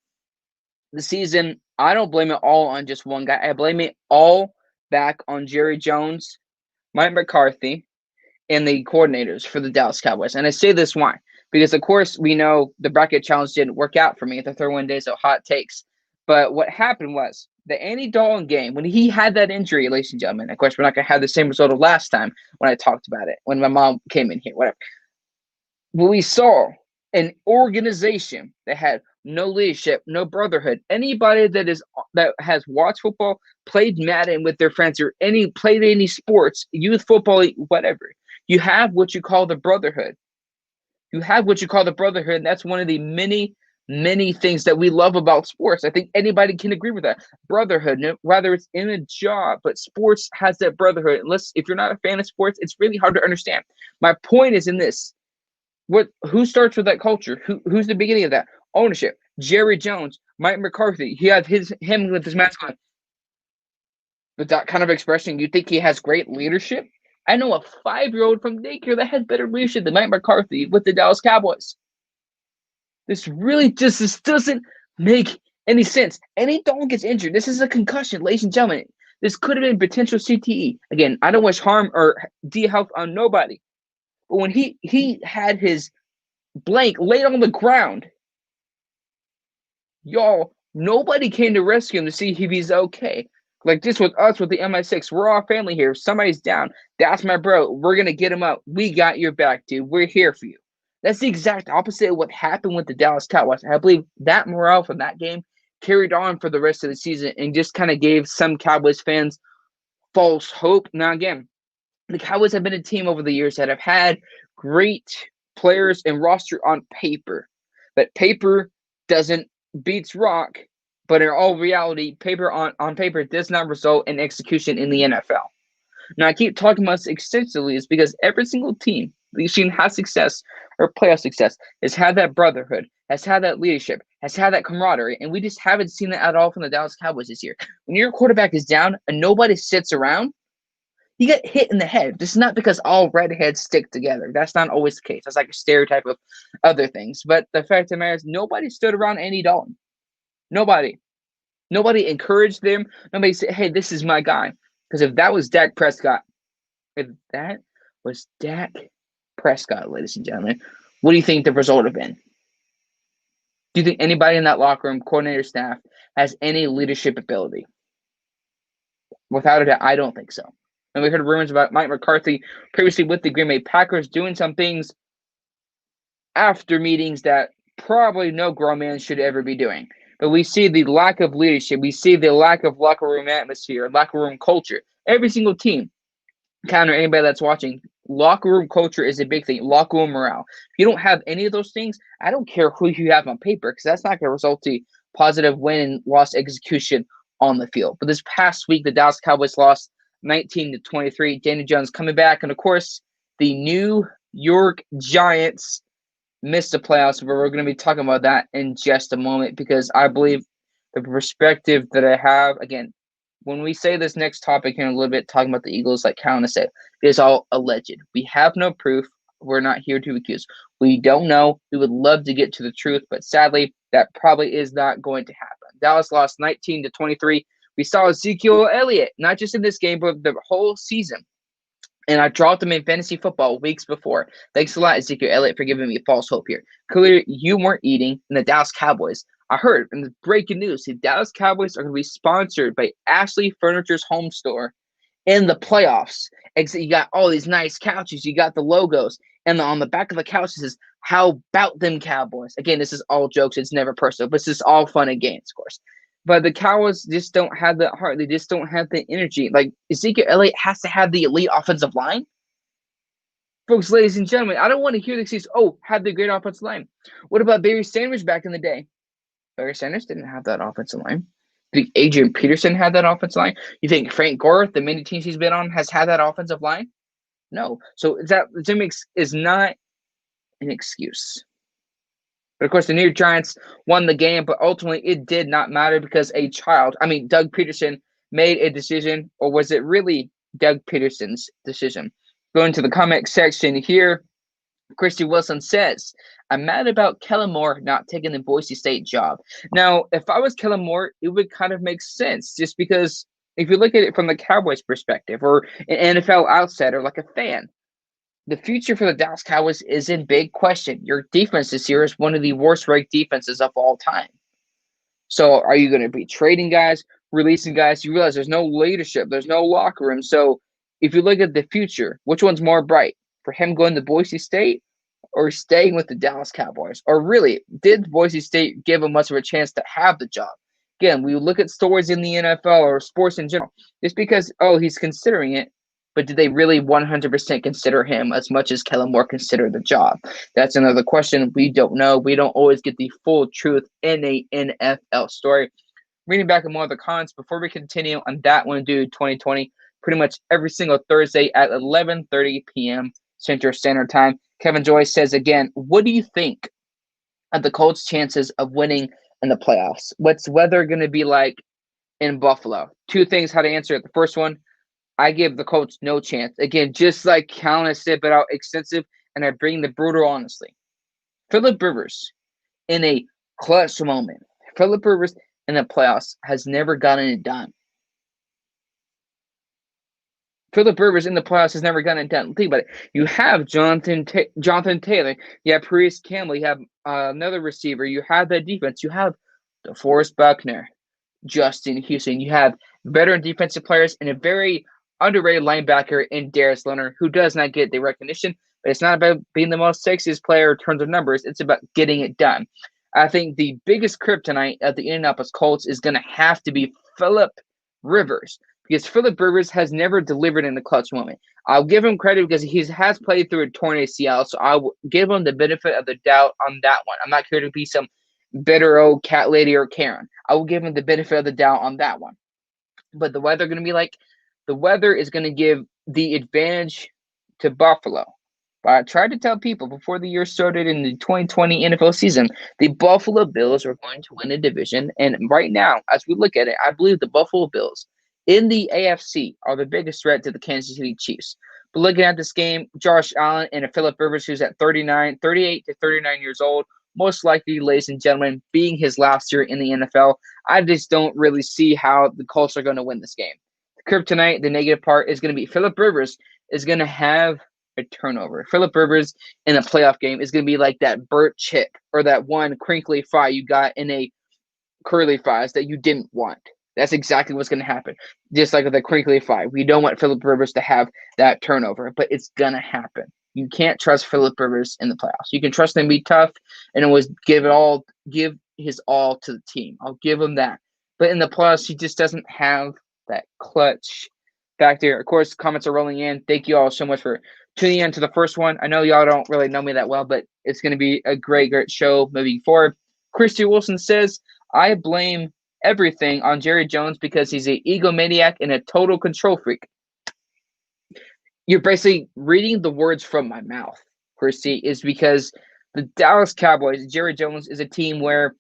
The season, I don't blame it all on just one guy. I blame it all back on Jerry Jones, Mike McCarthy, and the coordinators for the Dallas Cowboys. And I say this why? Because, of course, we know the bracket challenge didn't work out for me at the 31 days of hot takes. But what happened was the Andy Dalton game, when he had that injury, ladies and gentlemen, of course, we're not going to have the same result of last time when I talked about it, when my mom came in here, whatever. What we saw an organization that had no leadership, no brotherhood. Anybody that has watched football, played Madden with their friends, or played any sports, youth football, whatever. You have what you call the brotherhood. You have what you call the brotherhood, and that's one of the many, many things that we love about sports. I think anybody can agree with that. Brotherhood, whether it's in a job, but sports has that brotherhood. If you're not a fan of sports, it's really hard to understand. My point is in this. Who starts with that culture? Who's the beginning of that? Ownership. Jerry Jones, Mike McCarthy. He had him with his mask on. With that kind of expression, you think he has great leadership? I know a 5-year-old from daycare that has better leadership than Mike McCarthy with the Dallas Cowboys. This doesn't make any sense. Andy Dalton gets injured. This is a concussion, ladies and gentlemen. This could have been potential CTE. Again, I don't wish harm or health on nobody. But when he had his blank laid on the ground, y'all, nobody came to rescue him to see if he's okay. Like this with us with the MI6. We're all family here. If somebody's down, that's my bro. We're going to get him up. We got your back, dude. We're here for you. That's the exact opposite of what happened with the Dallas Cowboys. I believe that morale from that game carried on for the rest of the season and just kind of gave some Cowboys fans false hope. Now, again, the Cowboys have been a team over the years that have had great players and roster on paper, but paper doesn't beats rock, but in all reality, on paper does not result in execution in the NFL. Now, I keep talking about this extensively is because every single team we've seen has success or playoff success has had that brotherhood, has had that leadership, has had that camaraderie, and we just haven't seen that at all from the Dallas Cowboys this year. When your quarterback is down and nobody sits around, you get hit in the head. This is not because all redheads stick together. That's not always the case. That's like a stereotype of other things. But the fact of the matter is, nobody stood around Andy Dalton. Nobody. Nobody encouraged them. Nobody said, hey, this is my guy. Because if that was Dak Prescott, ladies and gentlemen, what do you think the result would have been? Do you think anybody in that locker room, coordinator, staff, has any leadership ability? Without a doubt, I don't think so. And we heard rumors about Mike McCarthy previously with the Green Bay Packers doing some things after meetings that probably no grown man should ever be doing. But we see the lack of leadership. We see the lack of locker room atmosphere, locker room culture. Every single team, counter anybody that's watching, locker room culture is a big thing. Locker room morale. If you don't have any of those things, I don't care who you have on paper because that's not going to result in positive win and loss execution on the field. But this past week, the Dallas Cowboys lost 19-23. Daniel Jones coming back. And, of course, the New York Giants missed the playoffs, but we're going to be talking about that in just a moment because I believe the perspective that I have, again, when we say this next topic here in a little bit, talking about the Eagles, like Calvin said, it is all alleged. We have no proof. We're not here to accuse. We don't know. We would love to get to the truth, but sadly, that probably is not going to happen. Dallas lost 19-23. We saw Ezekiel Elliott, not just in this game, but the whole season. And I dropped him in fantasy football weeks before. Thanks a lot, Ezekiel Elliott, for giving me false hope here. Clearly, you weren't eating, and the Dallas Cowboys. I heard in the breaking news, the Dallas Cowboys are going to be sponsored by Ashley Furniture's home store in the playoffs. You got all these nice couches. You got the logos. And on the back of the couch, it says, how about them Cowboys? Again, this is all jokes. It's never personal, but it's just all fun and games, of course. But the Cowboys just don't have the heart. They just don't have the energy. Like, Ezekiel Elliott has to have the elite offensive line. Folks, ladies and gentlemen, I don't want to hear the excuse, have the great offensive line. What about Barry Sanders back in the day? Barry Sanders didn't have that offensive line. You think Adrian Peterson had that offensive line? You think Frank Gore, the many teams he's been on, has had that offensive line? No. So that is not an excuse. But, of course, the New York Giants won the game, but ultimately it did not matter because Doug Peterson made a decision, or was it really Doug Peterson's decision? Going to the comment section here, Christy Wilson says, I'm mad about Kellen Moore not taking the Boise State job. Now, if I was Kellen Moore, it would kind of make sense just because if you look at it from the Cowboys' perspective or an NFL outsider like a fan, the future for the Dallas Cowboys is in big question. Your defense this year is one of the worst-ranked defenses of all time. So are you going to be trading guys, releasing guys? You realize there's no leadership. There's no locker room. So if you look at the future, which one's more bright? For him going to Boise State or staying with the Dallas Cowboys? Or really, did Boise State give him much of a chance to have the job? Again, we look at stories in the NFL or sports in general. Just because, he's considering it, but did they really 100% consider him as much as Kellen Moore considered the job? That's another question. We don't know. We don't always get the full truth in a NFL story. Reading back on more of the comments before we continue on that one, dude, 2020, pretty much every single Thursday at 11:30 p.m. Central Standard Time. Kevin Joyce says again, what do you think of the Colts' chances of winning in the playoffs? What's weather going to be like in Buffalo? Two things how to answer it. The first one, I give the Colts no chance. Again, just like Calvin has said, but out extensive, and I bring the brutal honestly. Phillip Rivers in a clutch moment. Phillip Rivers in the playoffs has never gotten it done. Phillip Rivers in the playoffs has never gotten it done. Think about it. You have Jonathan Taylor. You have Paris Campbell. You have another receiver. You have that defense. You have DeForest Buckner, Justin Houston. You have veteran defensive players and a very underrated linebacker in Darius Leonard, who does not get the recognition. But it's not about being the most sexiest player in terms of numbers. It's about getting it done. I think the biggest kryptonite at the Indianapolis Colts is going to have to be Phillip Rivers, because Phillip Rivers has never delivered in the clutch moment. I'll give him credit because he has played through a torn ACL, so I will give him the benefit of the doubt on that one. I'm not here to be some bitter old cat lady or Karen. I will give him the benefit of the doubt on that one. But the weather going to be like, the weather is going to give the advantage to Buffalo. But I tried to tell people before the year started in the 2020 NFL season, the Buffalo Bills are going to win a division. And right now, as we look at it, I believe the Buffalo Bills in the AFC are the biggest threat to the Kansas City Chiefs. But looking at this game, Josh Allen and a Phillip Rivers, who's at 38 to 39 years old, most likely, ladies and gentlemen, being his last year in the NFL, I just don't really see how the Colts are going to win this game. The kryptonite, the negative part, is going to be Phillip Rivers is going to have a turnover. Phillip Rivers in a playoff game is going to be like that burnt chip or that one crinkly fry you got in a curly fries that you didn't want. That's exactly what's going to happen. Just like with the crinkly fry. We don't want Phillip Rivers to have that turnover, but it's going to happen. You can't trust Phillip Rivers in the playoffs. You can trust him to be tough and always give his all to the team. I'll give him that. But in the playoffs, he just doesn't have that clutch factor. Of course, comments are rolling in. Thank you all so much for tuning in to the first one. I know y'all don't really know me that well, but it's going to be a great, great show moving forward. Christy Wilson says, I blame everything on Jerry Jones because he's an egomaniac and a total control freak. You're basically reading the words from my mouth, Christy, is because the Dallas Cowboys, Jerry Jones, is a team where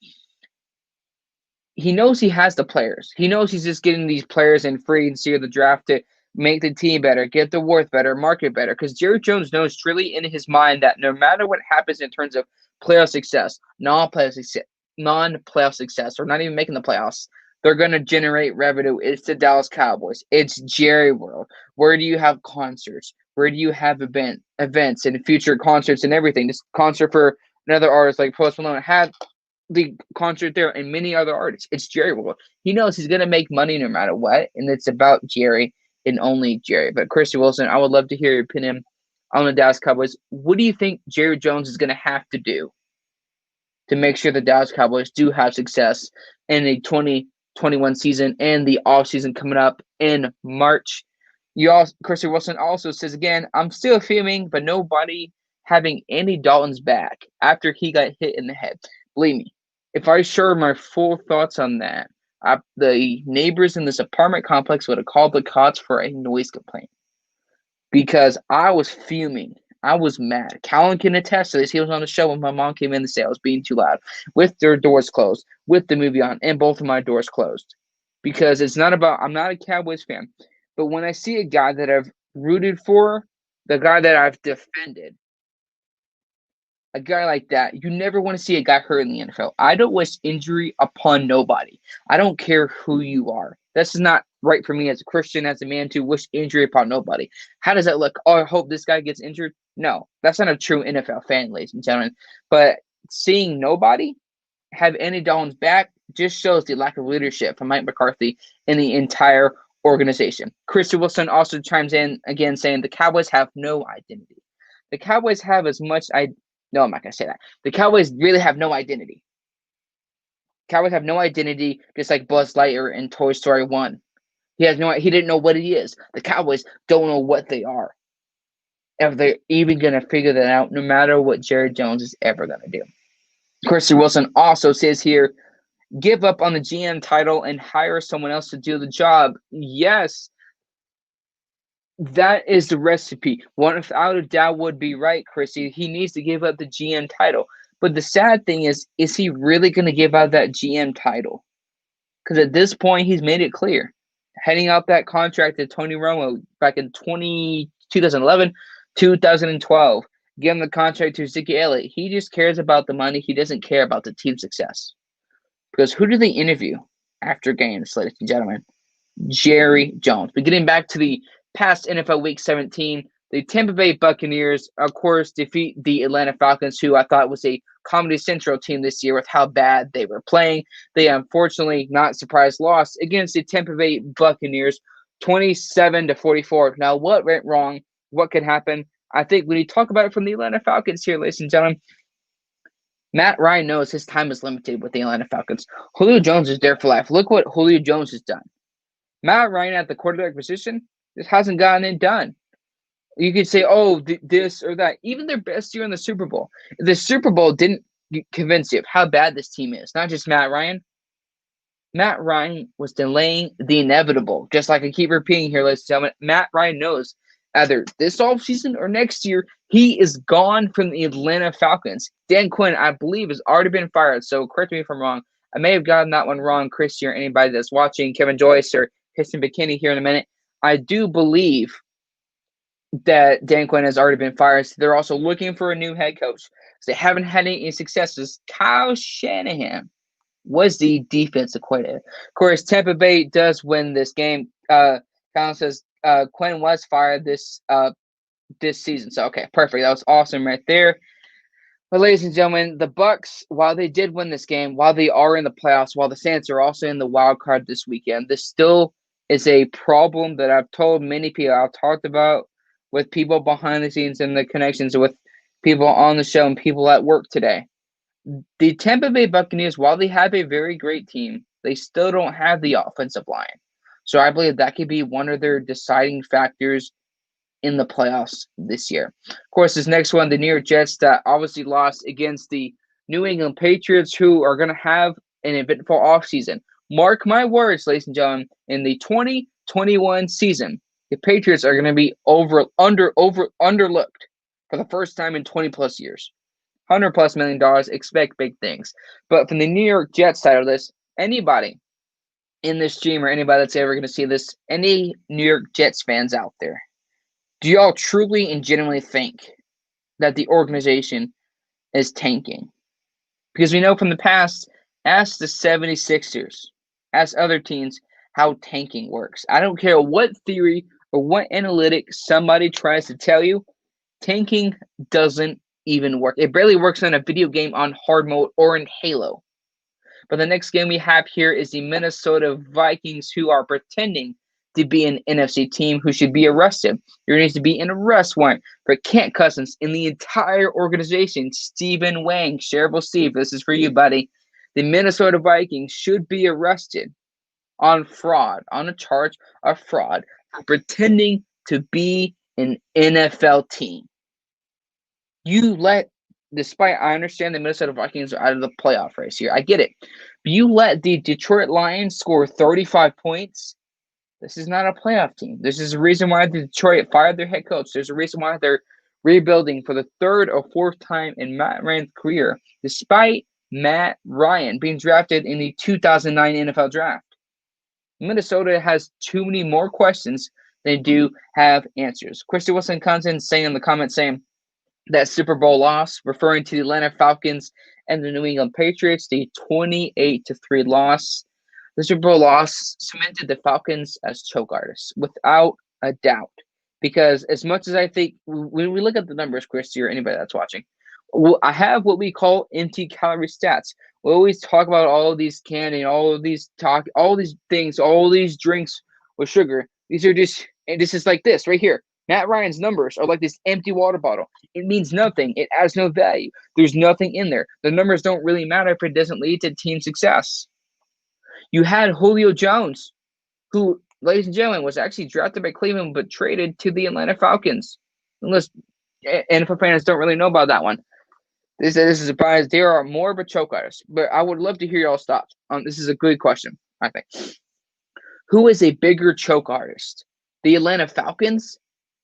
he knows he has the players. He knows he's just getting these players in free and see the draft to make the team better, get the worth better, market better. Because Jerry Jones knows truly in his mind that no matter what happens in terms of playoff success, non-playoff success, or not even making the playoffs, they're going to generate revenue. It's the Dallas Cowboys. It's Jerry World. Where do you have concerts? Where do you have events and future concerts and everything? This concert for another artist like Post Malone had the concert there and many other artists. It's Jerry World. He knows he's going to make money no matter what, and it's about Jerry and only Jerry. But Christy Wilson, I would love to hear your opinion on the Dallas Cowboys. What do you think Jerry Jones is going to have to do to make sure the Dallas Cowboys do have success in the 2021 season and the offseason coming up in March? Christy Wilson also says, again, I'm still fuming, but nobody having Andy Dalton's back after he got hit in the head. Believe me, if I share my full thoughts on that, the neighbors in this apartment complex would have called the cops for a noise complaint because I was fuming. I was mad. Callan can attest to this. He was on the show when my mom came in to say I was being too loud with their doors closed, with the movie on, and both of my doors closed. Because it's not about, I'm not a Cowboys fan, but when I see a guy that I've rooted for, the guy that I've defended, a guy like that, you never want to see a guy hurt in the NFL. I don't wish injury upon nobody. I don't care who you are. This is not right for me as a Christian, as a man, to wish injury upon nobody. How does that look? Oh, I hope this guy gets injured. No, that's not a true NFL fan, ladies and gentlemen. But seeing nobody have Andy Dalton's back just shows the lack of leadership from Mike McCarthy in the entire organization. Christy Wilson also chimes in again saying the Cowboys have no identity. The Cowboys have as much No, I'm not going to say that. The Cowboys really have no identity. Cowboys have no identity, just like Buzz Lightyear in Toy Story 1. He didn't know what he is. The Cowboys don't know what they are. If they're even going to figure that out, no matter what Jerry Jones is ever going to do. Christy Wilson also says here, give up on the GM title and hire someone else to do the job. Yes, that is the recipe. Without a doubt would be right, Chrissy. He needs to give up the GM title. But the sad thing is he really going to give out that GM title? Because at this point, he's made it clear. Heading out that contract to Tony Romo back in 2011, 2012. Giving the contract to Ezekiel Elliott. He just cares about the money. He doesn't care about the team success. Because who do they interview after games, ladies and gentlemen? Jerry Jones. But getting back to the past NFL Week 17, the Tampa Bay Buccaneers, of course, defeat the Atlanta Falcons, who I thought was a Comedy Central team this year with how bad they were playing. They unfortunately, not surprised, lost against the Tampa Bay Buccaneers 27-44. Now, what went wrong? What could happen? I think when you talk about it from the Atlanta Falcons here, ladies and gentlemen, Matt Ryan knows his time is limited with the Atlanta Falcons. Julio Jones is there for life. Look what Julio Jones has done. Matt Ryan at the quarterback position just hasn't gotten it done. You could say, oh, this or that. Even their best year in the Super Bowl. The Super Bowl didn't convince you of how bad this team is. Not just Matt Ryan. Matt Ryan was delaying the inevitable. Just like I keep repeating here, ladies and gentlemen, Matt Ryan knows either this offseason or next year, he is gone from the Atlanta Falcons. Dan Quinn, I believe, has already been fired. So correct me if I'm wrong. I may have gotten that one wrong, Christy, or anybody that's watching, Kevin Joyce or Piston Bikini here in a minute. I do believe that Dan Quinn has already been fired. So they're also looking for a new head coach. So they haven't had any successes. Kyle Shanahan was the defensive coordinator. Of course, Tampa Bay does win this game. Colin says Quinn was fired this season. So okay, perfect. That was awesome right there. But ladies and gentlemen, the Bucks, while they did win this game, while they are in the playoffs, while the Saints are also in the wild card this weekend, this still is a problem that I've told many people. I've talked about with people behind the scenes and the connections with people on the show and people at work today. The Tampa Bay Buccaneers, while they have a very great team, they still don't have the offensive line. So I believe that could be one of their deciding factors in the playoffs this year. Of course, this next one, the New York Jets that obviously lost against the New England Patriots, who are going to have an eventful offseason. Mark my words, ladies and gentlemen, in the 2021 season, the Patriots are going to be underlooked for the first time in 20 plus years. $100+ million, expect big things. But from the New York Jets side of this, anybody in this stream or anybody that's ever going to see this, any New York Jets fans out there, do y'all truly and genuinely think that the organization is tanking? Because we know from the past, ask the 76ers, ask other teams how tanking works. I don't care what theory or what analytic somebody tries to tell you, tanking doesn't even work. It barely works on a video game on hard mode or in Halo. But the next game we have here is the Minnesota Vikings, who are pretending to be an NFC team who should be arrested. There needs to be an arrest warrant for Kent Cousins in the entire organization. Stephen Wang, Shareable Steve, this is for you, buddy. The Minnesota Vikings should be arrested on fraud, on a charge of fraud, for pretending to be an NFL team. Despite I understand the Minnesota Vikings are out of the playoff race here. I get it. But you let the Detroit Lions score 35 points. This is not a playoff team. This is the reason why the Detroit fired their head coach. There's a reason why they're rebuilding for the third or fourth time in Matt Ryan's career, despite Matt Ryan being drafted in the 2009 NFL Draft. Minnesota has too many more questions than they do have answers. Christy Wilson comes in saying in the comments saying, that Super Bowl loss, referring to the Atlanta Falcons and the New England Patriots, the 28-3 loss. The Super Bowl loss cemented the Falcons as choke artists, without a doubt. Because as much as I think, when we look at the numbers, Christy, or anybody that's watching, I have what we call empty calorie stats. We always talk about all of these candy, all these things, all these drinks with sugar. These are just, and this is like this right here. Matt Ryan's numbers are like this empty water bottle. It means nothing. It adds no value. There's nothing in there. The numbers don't really matter if it doesn't lead to team success. You had Julio Jones, who, ladies and gentlemen, was actually drafted by Cleveland but traded to the Atlanta Falcons. Unless NFL fans don't really know about that one. This is a surprise. There are more of a choke artists, but I would love to hear y'all's thoughts. This is a good question, I think. Who is a bigger choke artist? The Atlanta Falcons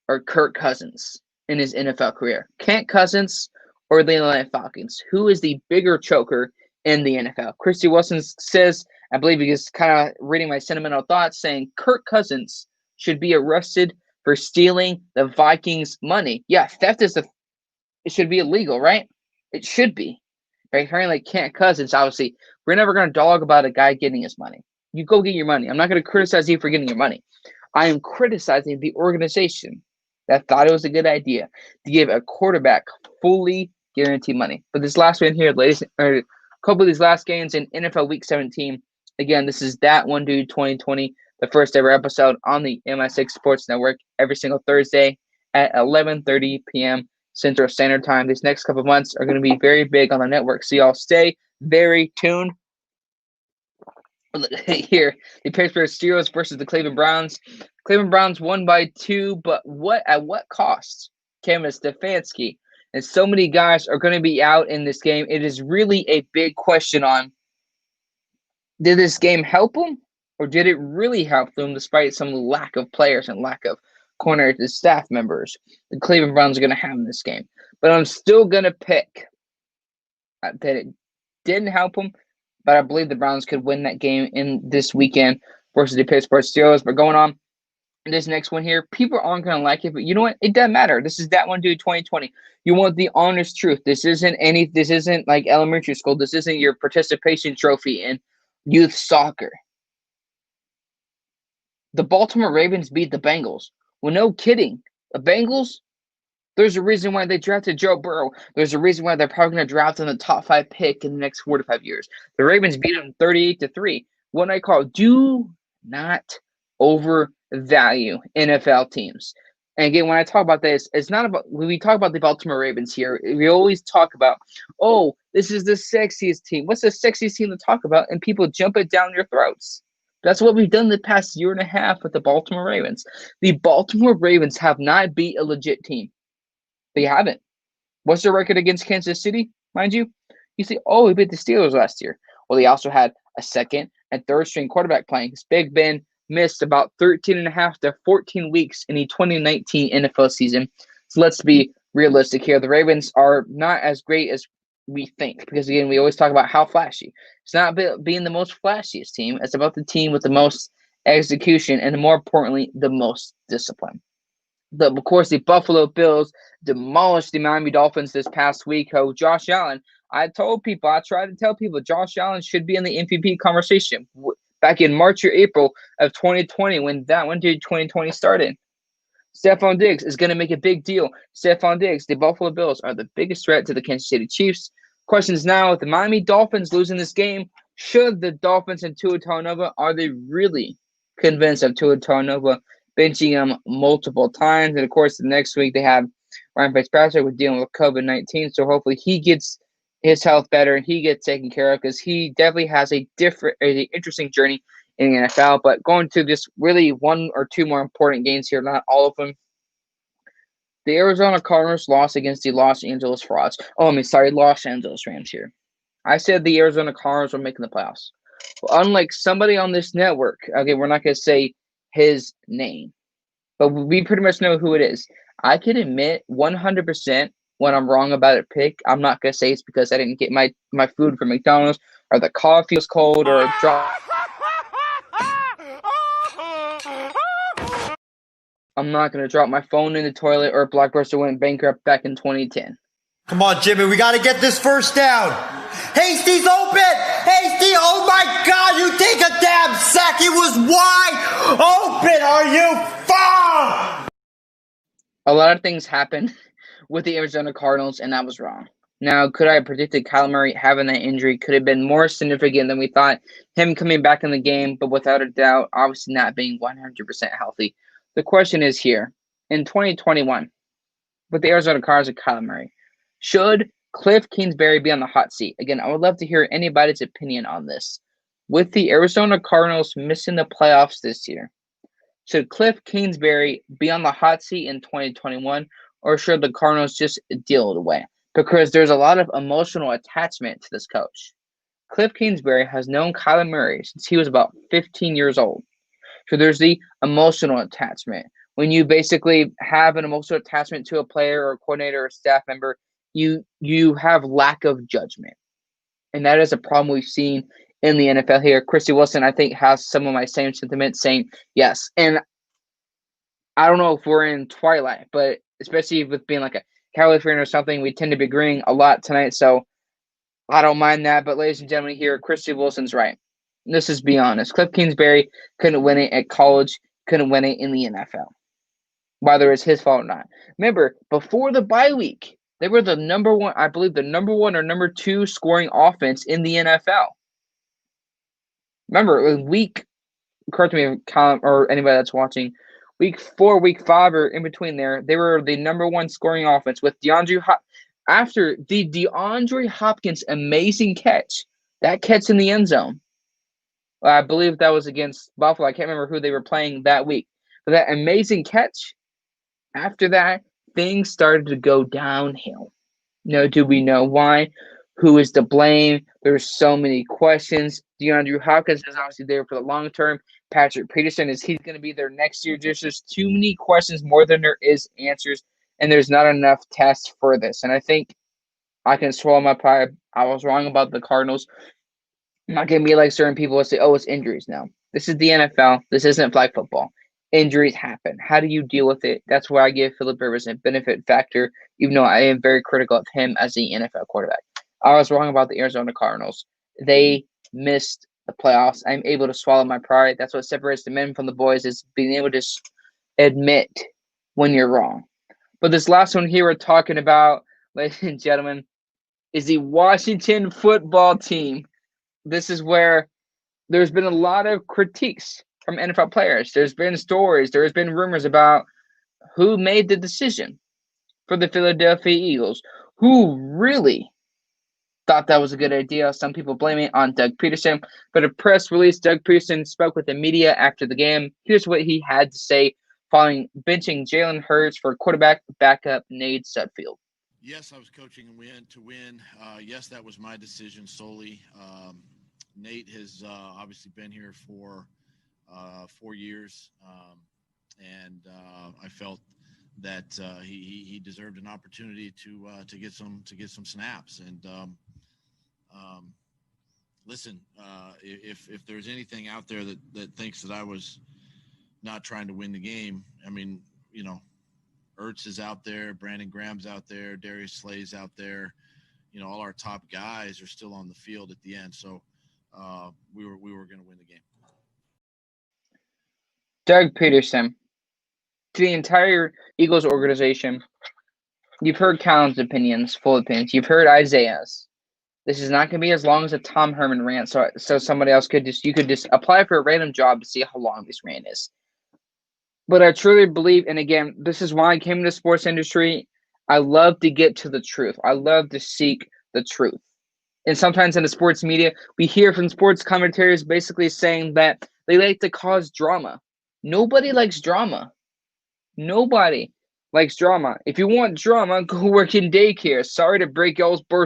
or Kirk Cousins in his NFL career? Kent Cousins or the Atlanta Falcons? Who is the bigger choker in the NFL? Christy Wilson says, I believe he is kind of reading my sentimental thoughts, saying Kirk Cousins should be arrested for stealing the Vikings' money. Yeah, theft it should be illegal, right? It should be. Right? Apparently, Kent Cousins, obviously, we're never going to dog about a guy getting his money. You go get your money. I'm not going to criticize you for getting your money. I am criticizing the organization that thought it was a good idea to give a quarterback fully guaranteed money. But this last one here, ladies, or a couple of these last games in NFL Week 17. Again, this is That One Dude 2020, the first ever episode on the MI6 Sports Network every single Thursday at 11:30 p.m. Central Standard Time. These next couple of months are going to be very big on the network, so y'all stay very tuned. Here, the Pittsburgh Steelers versus the Cleveland Browns. Cleveland Browns won by 2, but at what cost? Kevin Stefanski and so many guys are going to be out in this game. It is really a big question on, did this game help them, or did it really help them despite some lack of players and lack of corner to staff members the Cleveland Browns are going to have in this game? But I'm still going to pick that it didn't help them, but I believe the Browns could win that game in this weekend versus the Pittsburgh Steelers. But going on, this next one here, people aren't going to like it, but you know what? It doesn't matter. This is That One Dude 2020. You want the honest truth. This isn't like elementary school. This isn't your participation trophy in youth soccer. The Baltimore Ravens beat the Bengals. Well, no kidding. The Bengals, there's a reason why they drafted Joe Burrow. There's a reason why they're probably going to draft in the top 5 pick in the next 4 to 5 years. The Ravens beat them 38-3. What I call, do not overvalue NFL teams. And again, when I talk about this, it's not about, when we talk about the Baltimore Ravens here, we always talk about, oh, this is the sexiest team. What's the sexiest team to talk about? And people jump it down your throats. That's what we've done the past year and a half with the Baltimore Ravens. The Baltimore Ravens have not beat a legit team. They haven't. What's their record against Kansas City, mind you? You see, oh, we beat the Steelers last year. Well, they also had a second and third string quarterback playing. Big Ben missed about 13 and a half to 14 weeks in the 2019 NFL season. So let's be realistic here. The Ravens are not as great as we think, because again, we always talk about how flashy. It's not about being the most flashiest team. It's about the team with the most execution and, more importantly, the most discipline. Of course, the Buffalo Bills demolished the Miami Dolphins this past week. Oh, Josh Allen. I tried to tell people Josh Allen should be in the MVP conversation back in March or April of 2020 when That One Dude 2020 started. Stephon Diggs is going to make a big deal. Stephon Diggs, the Buffalo Bills are the biggest threat to the Kansas City Chiefs. Questions now, with the Miami Dolphins losing this game, should the Dolphins and Tua Tagovailoa, are they really convinced of Tua Tagovailoa benching him multiple times? And of course, the next week they have Ryan Fitzpatrick with dealing with COVID-19, so hopefully he gets his health better and he gets taken care of, because he definitely has an interesting journey in the NFL. But going to just really one or two more important games here, not all of them. The Arizona Cardinals lost against the Los Angeles Rams here. I said the Arizona Cardinals were making the playoffs. Well, unlike somebody on this network, okay, we're not going to say his name, but we pretty much know who it is. I can admit 100% when I'm wrong about a pick. I'm not going to say it's because I didn't get my food from McDonald's, or the coffee was cold, or it dropped. I'm not going to drop my phone in the toilet, or Blockbuster went bankrupt back in 2010. Come on, Jimmy, we got to get this first down. Hasty's open! Hasty, oh my God, you take a damn sack. It was wide open. Are you far? A lot of things happened with the Arizona Cardinals, and that was wrong. Now, could I have predicted Kyler Murray having that injury could have been more significant than we thought, him coming back in the game, but without a doubt, obviously not being 100% healthy. The question is here, in 2021, with the Arizona Cardinals and Kyler Murray, should Cliff Kingsbury be on the hot seat? Again, I would love to hear anybody's opinion on this. With the Arizona Cardinals missing the playoffs this year, should Cliff Kingsbury be on the hot seat in 2021, or should the Cardinals just deal it away? Because there's a lot of emotional attachment to this coach. Cliff Kingsbury has known Kyler Murray since he was about 15 years old. So there's the emotional attachment. When you basically have an emotional attachment to a player or a coordinator or a staff member, you have lack of judgment. And that is a problem we've seen in the NFL here. Christy Wilson, I think, has some of my same sentiments, saying yes. And I don't know if we're in twilight, but especially with being like a Cowboy fan or something, we tend to be agreeing a lot tonight. So I don't mind that. But ladies and gentlemen, here, Christy Wilson's right. Let's just be honest. Cliff Kingsbury couldn't win it at college, couldn't win it in the NFL. Whether it's his fault or not. Remember, before the bye week, they were the number one or number 2 scoring offense in the NFL. Remember, correct me or anybody that's watching, week 4, week 5, or in between there, they were the number 1 scoring offense with after the DeAndre Hopkins amazing catch, that catch in the end zone. I believe that was against Buffalo. I can't remember who they were playing that week. But that amazing catch, after that, things started to go downhill. No. Do we know why? Who is to blame? There's so many questions. DeAndre Hopkins is obviously there for the long term. Patrick Peterson, is he going to be there next year? There's just too many questions, more than there is answers, and there's not enough tests for this. And I think I can swallow my pride. I was wrong about the Cardinals. I'm not going to be like certain people will say, oh, it's injuries now. This is the NFL. This isn't flag football. Injuries happen. How do you deal with it? That's where I give Philip Rivers a benefit factor, even though I am very critical of him as the NFL quarterback. I was wrong about the Arizona Cardinals. They missed the playoffs. I'm able to swallow my pride. That's what separates the men from the boys, is being able to admit when you're wrong. But this last one here we're talking about, ladies and gentlemen, is the Washington football team. This is where there's been a lot of critiques from NFL players. There's been stories, there's been rumors about who made the decision for the Philadelphia Eagles, who really thought that was a good idea. Some people blame it on Doug Peterson, but a press release, Doug Peterson spoke with the media after the game. Here's what he had to say following benching Jalen Hurts for quarterback backup Nate Sudfeld. Yes, I was coaching to win. Yes, that was my decision solely. Nate has obviously been here for 4 years, and I felt that he deserved an opportunity to get some snaps. And listen, if there's anything out there that thinks that I was not trying to win the game, I mean, Ertz is out there, Brandon Graham's out there, Darius Slay's out there. All our top guys are still on the field at the end. So we were going to win the game. Doug Peterson, to the entire Eagles organization, you've heard Callan's opinions, full opinions. You've heard Isaiah's. This is not going to be as long as a Tom Herman rant, so somebody else you could just apply for a random job to see how long this rant is. But I truly believe, and again, this is why I came into the sports industry. I love to get to the truth. I love to seek the truth. And sometimes in the sports media, we hear from sports commentators basically saying that they like to cause drama. Nobody likes drama. Nobody likes drama. If you want drama, go work in daycare. Sorry to burst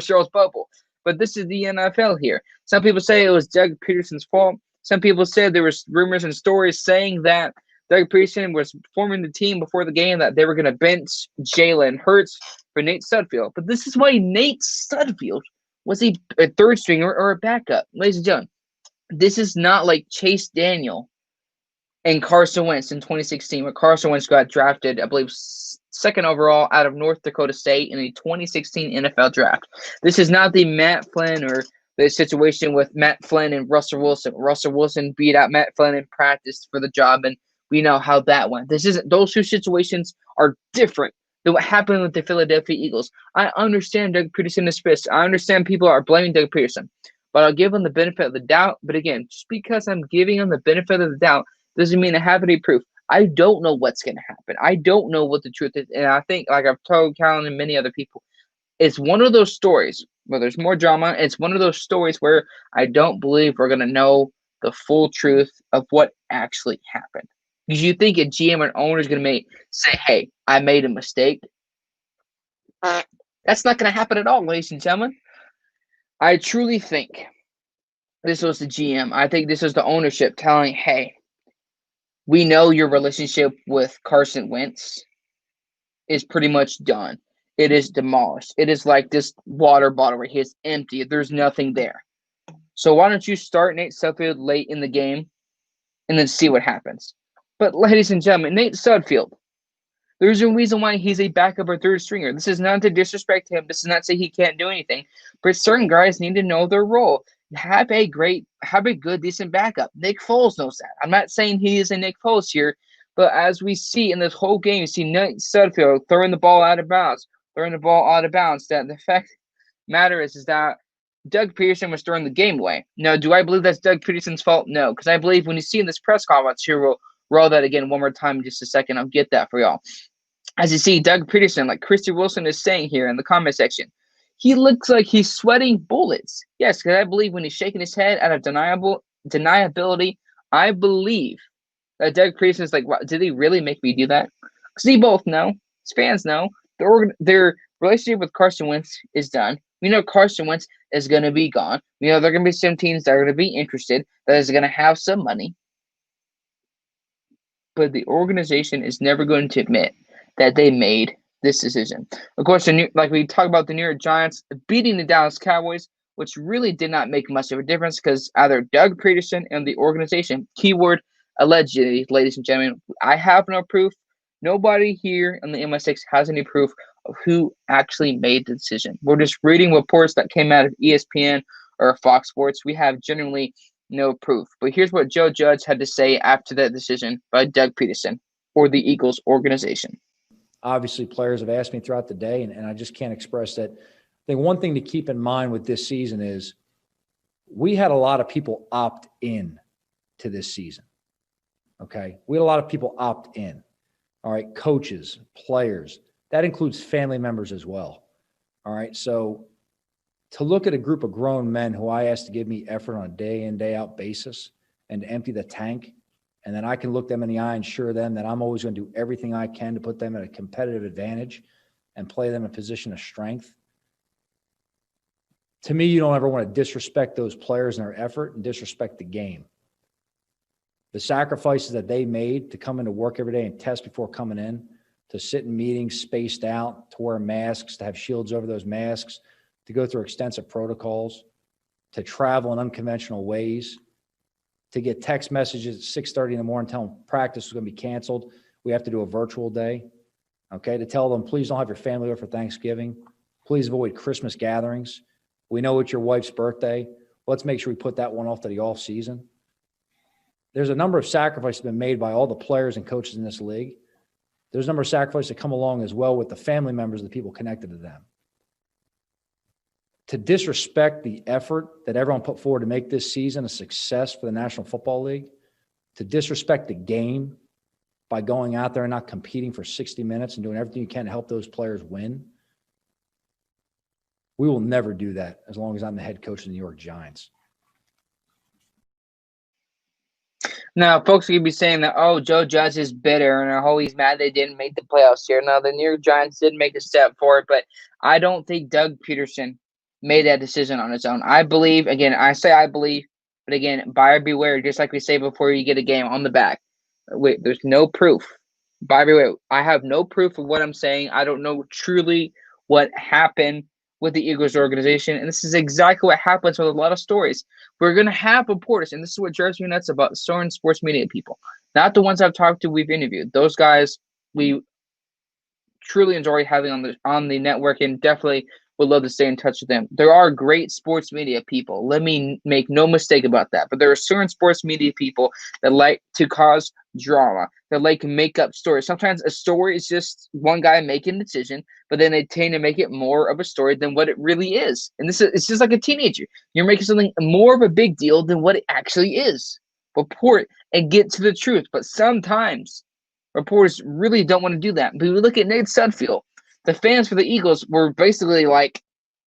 y'all's bubble, but this is the NFL here. Some people say it was Doug Peterson's fault. Some people said there was rumors and stories saying that Doug Peterson was forming the team before the game that they were going to bench Jalen Hurts for Nate Sudfeld. But this is why Nate Sudfeld was a third stringer or a backup. Ladies and gentlemen, this is not like Chase Daniel and Carson Wentz in 2016, where Carson Wentz got drafted, I believe, second overall out of North Dakota State in the 2016 NFL draft. This is not the Matt Flynn or the situation with Matt Flynn and Russell Wilson. Russell Wilson beat out Matt Flynn in practice for the job, and we know how that went. Those two situations are different than what happened with the Philadelphia Eagles. I understand Doug Peterson is pissed. I understand people are blaming Doug Peterson, but I'll give him the benefit of the doubt. But again, just because I'm giving him the benefit of the doubt doesn't mean I have any proof. I don't know what's going to happen. I don't know what the truth is. And I think, like I've told Callan and many other people, it's one of those stories where there's more drama. It's one of those stories where I don't believe we're going to know the full truth of what actually happened. Because you think a GM or an owner is going to say, hey, I made a mistake. That's not going to happen at all, ladies and gentlemen. I truly think this was the GM. I think this was the ownership telling, hey, we know your relationship with Carson Wentz is pretty much done. It is demolished. It is like this water bottle right here. It's empty. There's nothing there. So why don't you start Nate Sudfeld late in the game and then see what happens? But ladies and gentlemen, Nate Sudfeld, there's a reason why he's a backup or third stringer. This is not to disrespect him. This is not to say he can't do anything. But certain guys need to know their role. Have a good, decent backup. Nick Foles knows that. I'm not saying he is a Nick Foles here, but as we see in this whole game, you see Nate Sudfeld throwing the ball out of bounds. That the fact matter is that Doug Peterson was throwing the game away. Now, do I believe that's Doug Peterson's fault? No, because I believe when you see in this press conference here, we'll roll that again one more time in just a second. I'll get that for y'all. As you see, Doug Peterson, like Christy Wilson is saying here in the comment section, he looks like he's sweating bullets. Yes, because I believe when he's shaking his head out of deniability, I believe that Doug Peterson is like, wow, did he really make me do that? Because they both know, his fans know, Their relationship with Carson Wentz is done. We know Carson Wentz is going to be gone. We know there are going to be some teams that are going to be interested, that is going to have some money. But the organization is never going to admit that they made this decision. Of course, like we talk about the New York Giants beating the Dallas Cowboys, which really did not make much of a difference because either Doug Peterson and the organization, keyword allegedly, ladies and gentlemen, I have no proof. Nobody here in the MI6 has any proof of who actually made the decision. We're just reading reports that came out of ESPN or Fox Sports. We have generally no proof. But here's what Joe Judge had to say after that decision by Doug Peterson or the Eagles organization. Obviously, players have asked me throughout the day, and I just can't express that. I think one thing to keep in mind with this season is we had a lot of people opt in to this season. Okay? We had a lot of people opt in. All right? Coaches, players. That includes family members as well. All right? So to look at a group of grown men who I asked to give me effort on a day in, day out basis and to empty the tank, and then I can look them in the eye and assure them that I'm always going to do everything I can to put them at a competitive advantage and play them in a position of strength. To me, you don't ever want to disrespect those players and their effort and disrespect the game. The sacrifices that they made to come into work every day and test before coming in, to sit in meetings spaced out, to wear masks, to have shields over those masks, to go through extensive protocols, to travel in unconventional ways, to get text messages at 6:30 in the morning telling them practice is going to be canceled. We have to do a virtual day. Okay, to tell them, please don't have your family over for Thanksgiving. Please avoid Christmas gatherings. We know it's your wife's birthday. Let's make sure we put that one off to the off season. There's a number of sacrifices been made by all the players and coaches in this league. There's a number of sacrifices that come along as well with the family members of the people connected to them. To disrespect the effort that everyone put forward to make this season a success for the National Football League, to disrespect the game by going out there and not competing for 60 minutes and doing everything you can to help those players win, we will never do that as long as I'm the head coach of the New York Giants. Now, folks could be saying that, oh, Joe Judge is bitter and oh, he's mad they didn't make the playoffs here. Now, the New York Giants did make a step forward, but I don't think Doug Peterson made that decision on his own. I believe, again, I say I believe, but again, buyer beware, just like we say before you get a game on the back. Wait, there's no proof. Buyer beware. I have no proof of what I'm saying. I don't know truly what happened with the Eagles organization, and this is exactly what happens with a lot of stories. We're going to have reporters, and this is what drives me nuts about certain sports media people. Not the ones I've talked to, we've interviewed. Those guys we truly enjoy having on the network, and definitely would love to stay in touch with them. There are great sports media people. Let me make no mistake about that. But there are certain sports media people that like to cause drama, that like to make up stories. Sometimes a story is just one guy making a decision, but then they tend to make it more of a story than what it really is. And it's just like a teenager. You're making something more of a big deal than what it actually is. Report and get to the truth. But sometimes reporters really don't want to do that. But we look at Nate Sudfeld. The fans for the Eagles were basically like,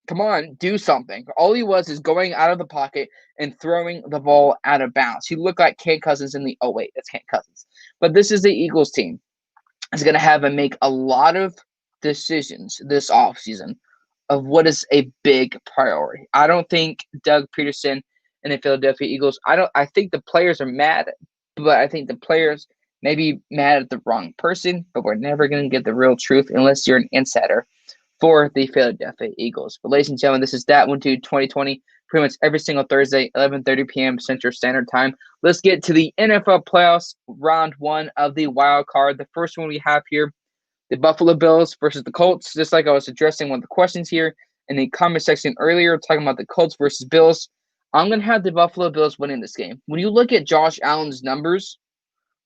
come on, do something. All he was is going out of the pocket and throwing the ball out of bounds. He looked like Kent Cousins in the – oh, wait, that's Kent Cousins. But this is the Eagles team. It's going to have to make a lot of decisions this offseason of what is a big priority. I don't think Doug Peterson and the Philadelphia Eagles – I think the players are mad, but I think the players – maybe mad at the wrong person, but we're never going to get the real truth unless you're an insider for the Philadelphia Eagles. But ladies and gentlemen, this is That One Dude 2020, pretty much every single Thursday, 11:30 p.m. Central Standard Time. Let's get to the NFL playoffs, round one of the wild card. The first one we have here, the Buffalo Bills versus the Colts. Just like I was addressing one of the questions here in the comment section earlier, talking about the Colts versus Bills. I'm going to have the Buffalo Bills winning this game. When you look at Josh Allen's numbers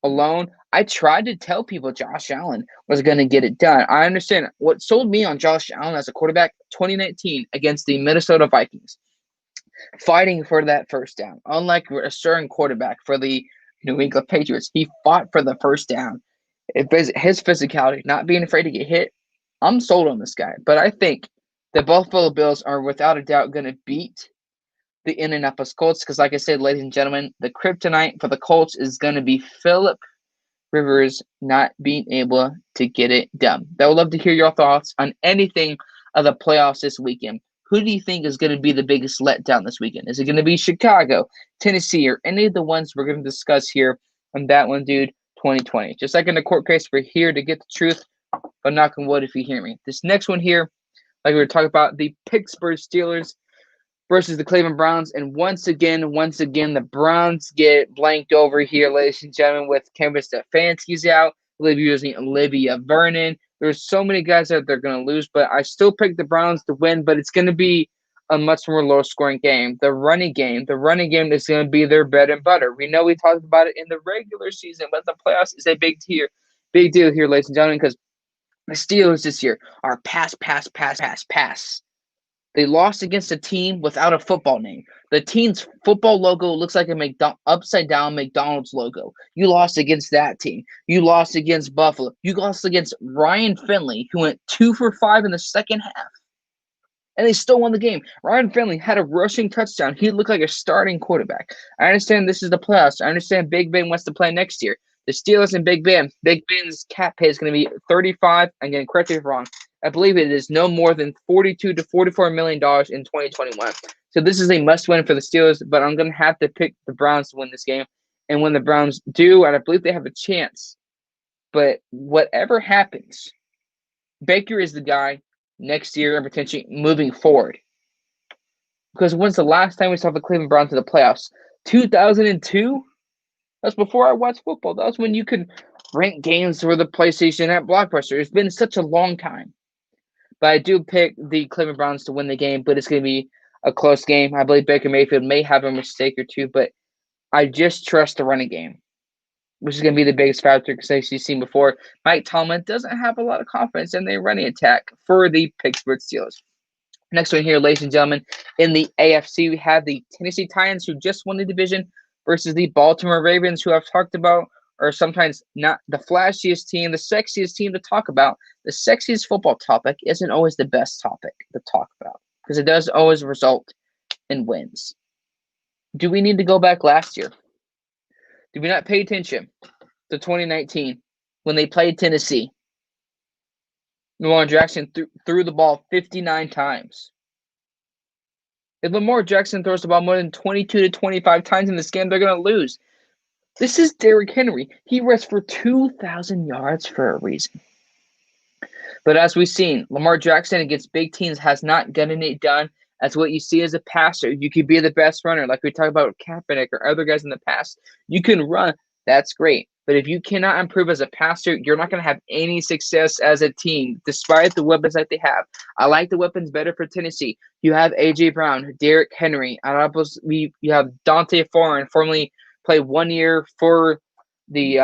alone, I tried to tell people Josh Allen was going to get it done. I understand what sold me on Josh Allen as a quarterback 2019 against the Minnesota Vikings, fighting for that first down. Unlike a certain quarterback for the New England Patriots, he fought for the first down. His physicality, not being afraid to get hit, I'm sold on this guy. But I think the Buffalo Bills are without a doubt going to beat the Indianapolis Colts, because like I said, ladies and gentlemen, the kryptonite for the Colts is going to be Philip Rivers not being able to get it done. I would love to hear your thoughts on anything of the playoffs this weekend. Who do you think is going to be the biggest letdown this weekend? Is it going to be Chicago, Tennessee, or any of the ones we're going to discuss here on That One Dude 2020? Just like in the court case, we're here to get the truth, but knock on wood if you hear me. This next one here, like we were talking about, the Pittsburgh Steelers versus the Cleveland Browns. And once again, the Browns get blanked over here, ladies and gentlemen, with Kevin Stefanski's out. I believe using Olivia Vernon. There's so many guys that they're going to lose, but I still pick the Browns to win, but it's going to be a much more low-scoring game. The running game is going to be their bread and butter. We know we talked about it in the regular season, but the playoffs is a big deal here, ladies and gentlemen, because the Steelers this year are pass. They lost against a team without a football name. The team's football logo looks like a upside-down McDonald's logo. You lost against that team. You lost against Buffalo. You lost against Ryan Finley, who went 2 for 5 in the second half. And they still won the game. Ryan Finley had a rushing touchdown. He looked like a starting quarterback. I understand this is the playoffs. I understand Big Ben wants to play next year. The Steelers and Big Ben's cap pay is going to be 35. Again, correct me if I'm wrong. I believe it is no more than $42 to $44 million in 2021. So this is a must-win for the Steelers, but I'm going to have to pick the Browns to win this game. And when the Browns do, and I believe they have a chance, but whatever happens, Baker is the guy next year and potentially moving forward. Because when's the last time we saw the Cleveland Browns in the playoffs? 2002? That's before I watched football. That was when you could rent games for the PlayStation at Blockbuster. It's been such a long time. But I do pick the Cleveland Browns to win the game, but it's going to be a close game. I believe Baker Mayfield may have a mistake or two, but I just trust the running game, which is going to be the biggest factor because as you've seen before, Mike Tomlin doesn't have a lot of confidence in their running attack for the Pittsburgh Steelers. Next one here, ladies and gentlemen, in the AFC, we have the Tennessee Titans, who just won the division, versus the Baltimore Ravens, who I've talked about are sometimes not the flashiest team, the sexiest team to talk about. The sexiest football topic isn't always the best topic to talk about because it does always result in wins. Do we need to go back last year? Did we not pay attention to 2019 when they played Tennessee? Lamar Jackson threw the ball 59 times. If Lamar Jackson throws the ball more than 22 to 25 times in this game, they're going to lose. This is Derrick Henry. He rushed for 2,000 yards for a reason. But as we've seen, Lamar Jackson against big teams has not gotten it done. That's what you see as a passer. You could be the best runner, like we talked about Kaepernick or other guys in the past. You can run. That's great. But if you cannot improve as a passer, you're not going to have any success as a team, despite the weapons that they have. I like the weapons better for Tennessee. You have A.J. Brown, Derrick Henry. You have Dante Foreign, formerly played 1 year for the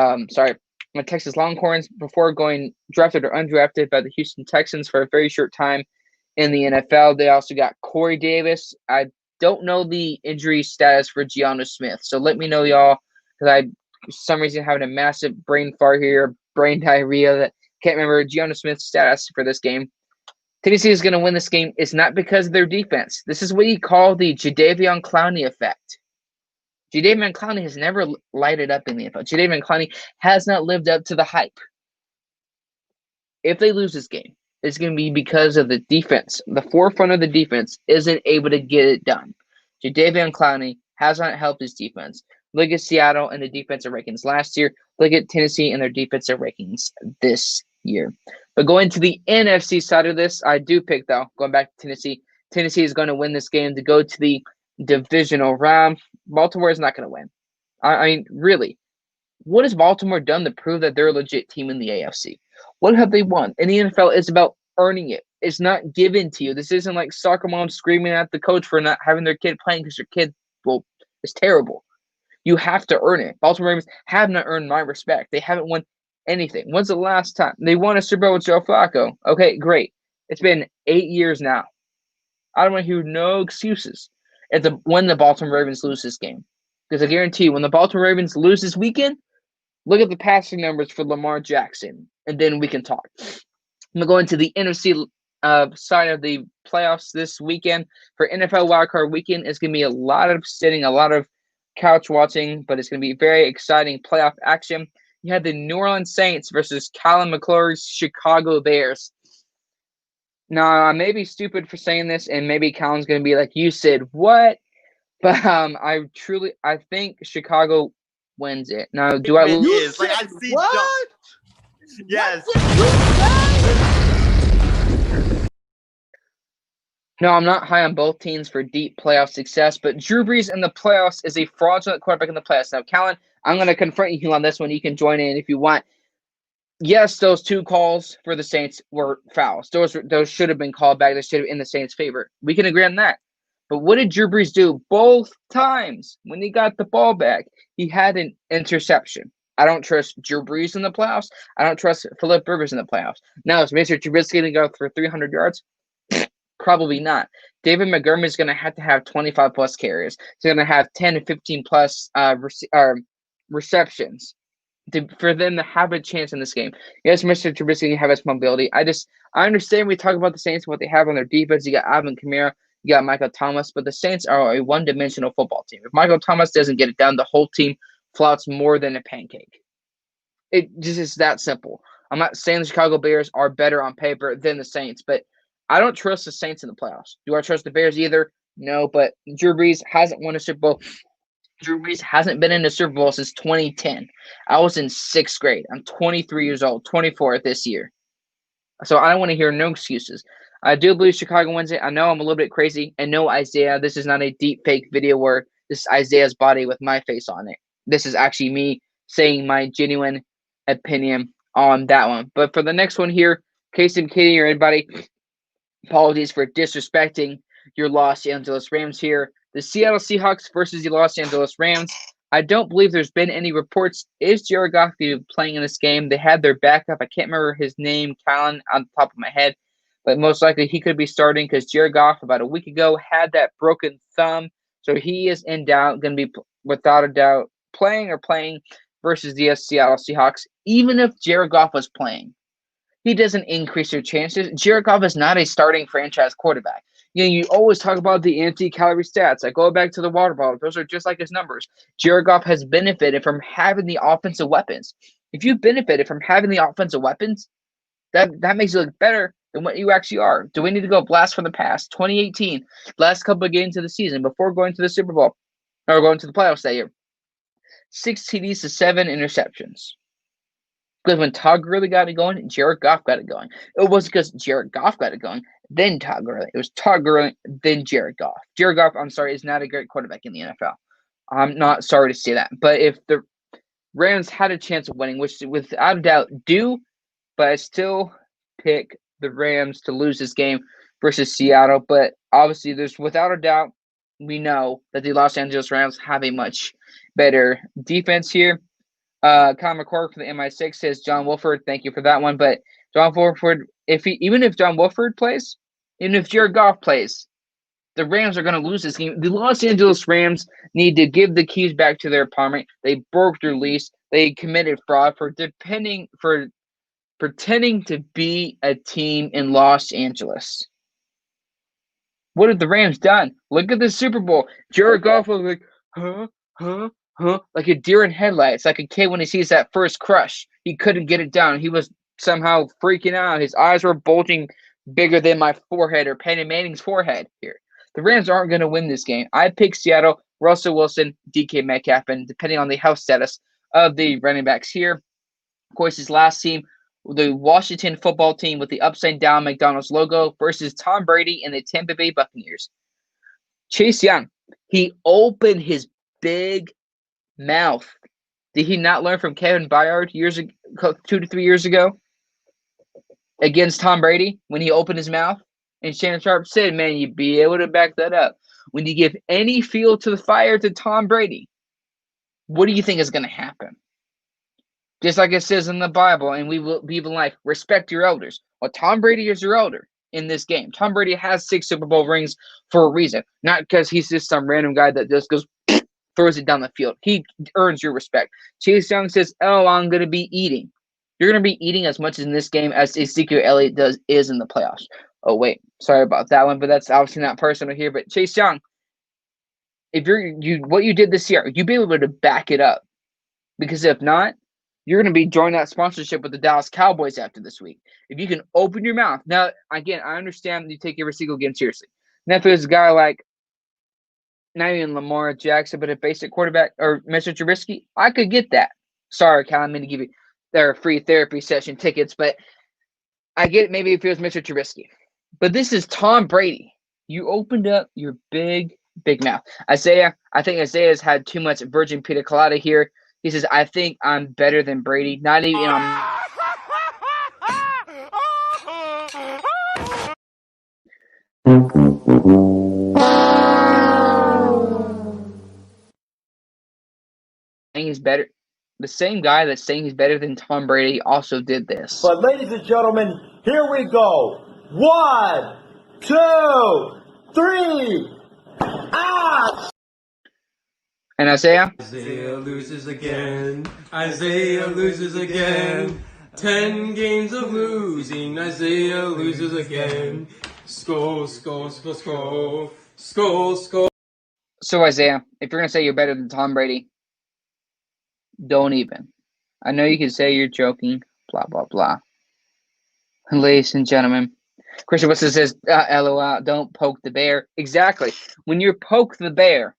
Texas Longhorns before going drafted or undrafted by the Houston Texans for a very short time in the NFL. They also got Corey Davis. I don't know the injury status for Geno Smith, so let me know, y'all, because I for some reason having a massive brain fart here, brain diarrhea that can't remember Geno Smith's status for this game. Tennessee is going to win this game. It's not because of their defense. This is what you call the Jadeveon Clowney effect. Jadeveon Clowney has never lighted up in the NFL. Jadeveon Clowney has not lived up to the hype. If they lose this game, it's going to be because of the defense. The forefront of the defense isn't able to get it done. Jadeveon Clowney has not helped his defense. Look at Seattle and the defensive rankings last year. Look at Tennessee and their defensive rankings this year. But going to the NFC side of this, I do pick, though, going back to Tennessee. Tennessee is going to win this game to go to the divisional round. Baltimore is not going to win. I mean, really, what has Baltimore done to prove that they're a legit team in the AFC? What have they won? In the NFL, it's about earning it. It's not given to you. This isn't like soccer moms screaming at the coach for not having their kid playing because their kid, is terrible. You have to earn it. Baltimore Ravens have not earned my respect. They haven't won anything. When's the last time? They won a Super Bowl with Joe Flacco. Okay, great. It's been 8 years now. I don't want to hear no excuses when the Baltimore Ravens lose this game. Because I guarantee you, when the Baltimore Ravens lose this weekend, look at the passing numbers for Lamar Jackson, and then we can talk. I'm going to go into the NFC side of the playoffs this weekend. For NFL Wildcard Weekend, it's going to be a lot of sitting, a lot of couch watching, but it's going to be very exciting playoff action. You had the New Orleans Saints versus Callum McClure's Chicago Bears. Now, I may be stupid for saying this, and maybe Callum's going to be like, you said what? But I think Chicago wins it. Now, do I It lose? is. Like, I see What? Yes. No, I'm not high on both teams for deep playoff success, but Drew Brees in the playoffs is a fraudulent quarterback in the playoffs. Now, Callan, I'm going to confront you on this one. You can join in if you want. Yes, those 2 calls for the Saints were fouls. Those should have been called back. They should have in the Saints' favor. We can agree on that. But what did Drew Brees do both times when he got the ball back? He had an interception. I don't trust Drew Brees in the playoffs. I don't trust Philip Rivers in the playoffs. Now, is Mr. Trubisky going to go for 300 yards? Probably not. David Montgomery is going to have 25 plus carries. He's going to have 10 to 15 plus receptions for them to have a chance in this game. Yes, Mr. Trubisky can have his mobility. I understand we talk about the Saints and what they have on their defense. You got Alvin Kamara, you got Michael Thomas, but the Saints are a one-dimensional football team. If Michael Thomas doesn't get it done, the whole team flouts more than a pancake. It just is that simple. I'm not saying the Chicago Bears are better on paper than the Saints, but I don't trust the Saints in the playoffs. Do I trust the Bears either? No, but Drew Brees hasn't won a Super Bowl. Drew Brees hasn't been in a Super Bowl since 2010. I was in 6th grade. I'm 23 years old, 24 this year. So I don't want to hear no excuses. I do believe Chicago wins it. I know I'm a little bit crazy. And no, Isaiah, this is not a deep fake video where this is Isaiah's body with my face on it. This is actually me saying my genuine opinion on that one. But for the next one here, Casey and Katie or anybody, apologies for disrespecting your Los Angeles Rams here. The Seattle Seahawks versus the Los Angeles Rams. I don't believe there's been any reports. Is Jared Goff playing in this game? They had their backup. I can't remember his name, Callan, on the top of my head. But most likely he could be starting because Jared Goff about a week ago had that broken thumb. So he is in doubt, going to be without a doubt playing versus the Seattle Seahawks. Even if Jared Goff was playing, he doesn't increase their chances. Jared Goff is not a starting franchise quarterback. You always talk about the anti-calorie stats. I go back to the water bottle. Those are just like his numbers. Jared Goff has benefited from having the offensive weapons. If you benefited from having the offensive weapons, that makes you look better than what you actually are. Do we need to go blast from the past? 2018, last couple of games of the season before going to the Super Bowl or going to the playoffs that year. 6 TDs to 7 interceptions. Because when Todd Gurley got it going, Jared Goff got it going. It wasn't because Jared Goff got it going, then Todd Gurley. It was Todd Gurley, then Jared Goff. Jared Goff, I'm sorry, is not a great quarterback in the NFL. I'm not sorry to say that. But if the Rams had a chance of winning, which without a doubt do, but I still pick the Rams to lose this game versus Seattle. But obviously, there's without a doubt, we know that the Los Angeles Rams have a much better defense here. Kyle McCord from the MI6 says John Wolford. Thank you for that one. But John Wolford, even if John Wolford plays, even if Jared Goff plays, the Rams are going to lose this game. The Los Angeles Rams need to give the keys back to their opponent. They broke their lease. They committed fraud for pretending to be a team in Los Angeles. What have the Rams done? Look at the Super Bowl. Jared Goff was like, huh? Like a deer in headlights, like a kid when he sees that first crush. He couldn't get it down. He was somehow freaking out. His eyes were bulging bigger than my forehead or Peyton Manning's forehead here. The Rams aren't going to win this game. I pick Seattle, Russell Wilson, DK Metcalf, and depending on the health status of the running backs here. Of course, his last team, the Washington football team with the upside-down McDonald's logo versus Tom Brady and the Tampa Bay Buccaneers. Chase Young, he opened his big mouth. Did he not learn from Kevin Byard 2 to 3 years ago against Tom Brady when he opened his mouth? And Shannon Sharp said, man, you'd be able to back that up. When you give any fuel to the fire to Tom Brady, what do you think is going to happen? Just like it says in the Bible, and we will be in life, respect your elders. Well, Tom Brady is your elder in this game. Tom Brady has 6 Super Bowl rings for a reason, not because he's just some random guy that just goes throws it down the field. He earns your respect. Chase Young says, oh, I'm going to be eating. You're going to be eating as much in this game as Ezekiel Elliott is in the playoffs. Oh, wait. Sorry about that one, but that's obviously not personal here. But Chase Young, if what you did this year, you'd be able to back it up. Because if not, you're going to be joining that sponsorship with the Dallas Cowboys after this week. If you can open your mouth. Now, again, I understand that you take every single game seriously. Now, if there's a guy like, not even Lamar Jackson, but a basic quarterback, or Mr. Trubisky, I could get that. Sorry, Cal, I'm going to give you their free therapy session tickets, but I get it maybe if it was Mr. Trubisky. But this is Tom Brady. You opened up your big mouth. Isaiah, I think Isaiah's had too much virgin pina colada here. He says, I think I'm better than Brady. Not even saying he's better. The same guy that's saying he's better than Tom Brady also did this. But ladies and gentlemen, here we go. 1, 2, 3. And Isaiah? Isaiah loses again. Isaiah loses again. 10 games of losing. Isaiah loses again. Skull, skull, skull, skull. Skull, skull. So, Isaiah, if you're going to say you're better than Tom Brady, don't even. I know you can say you're joking, blah, blah, blah. Ladies and gentlemen, Christian Wilson says, LOL, don't poke the bear. Exactly. When you poke the bear,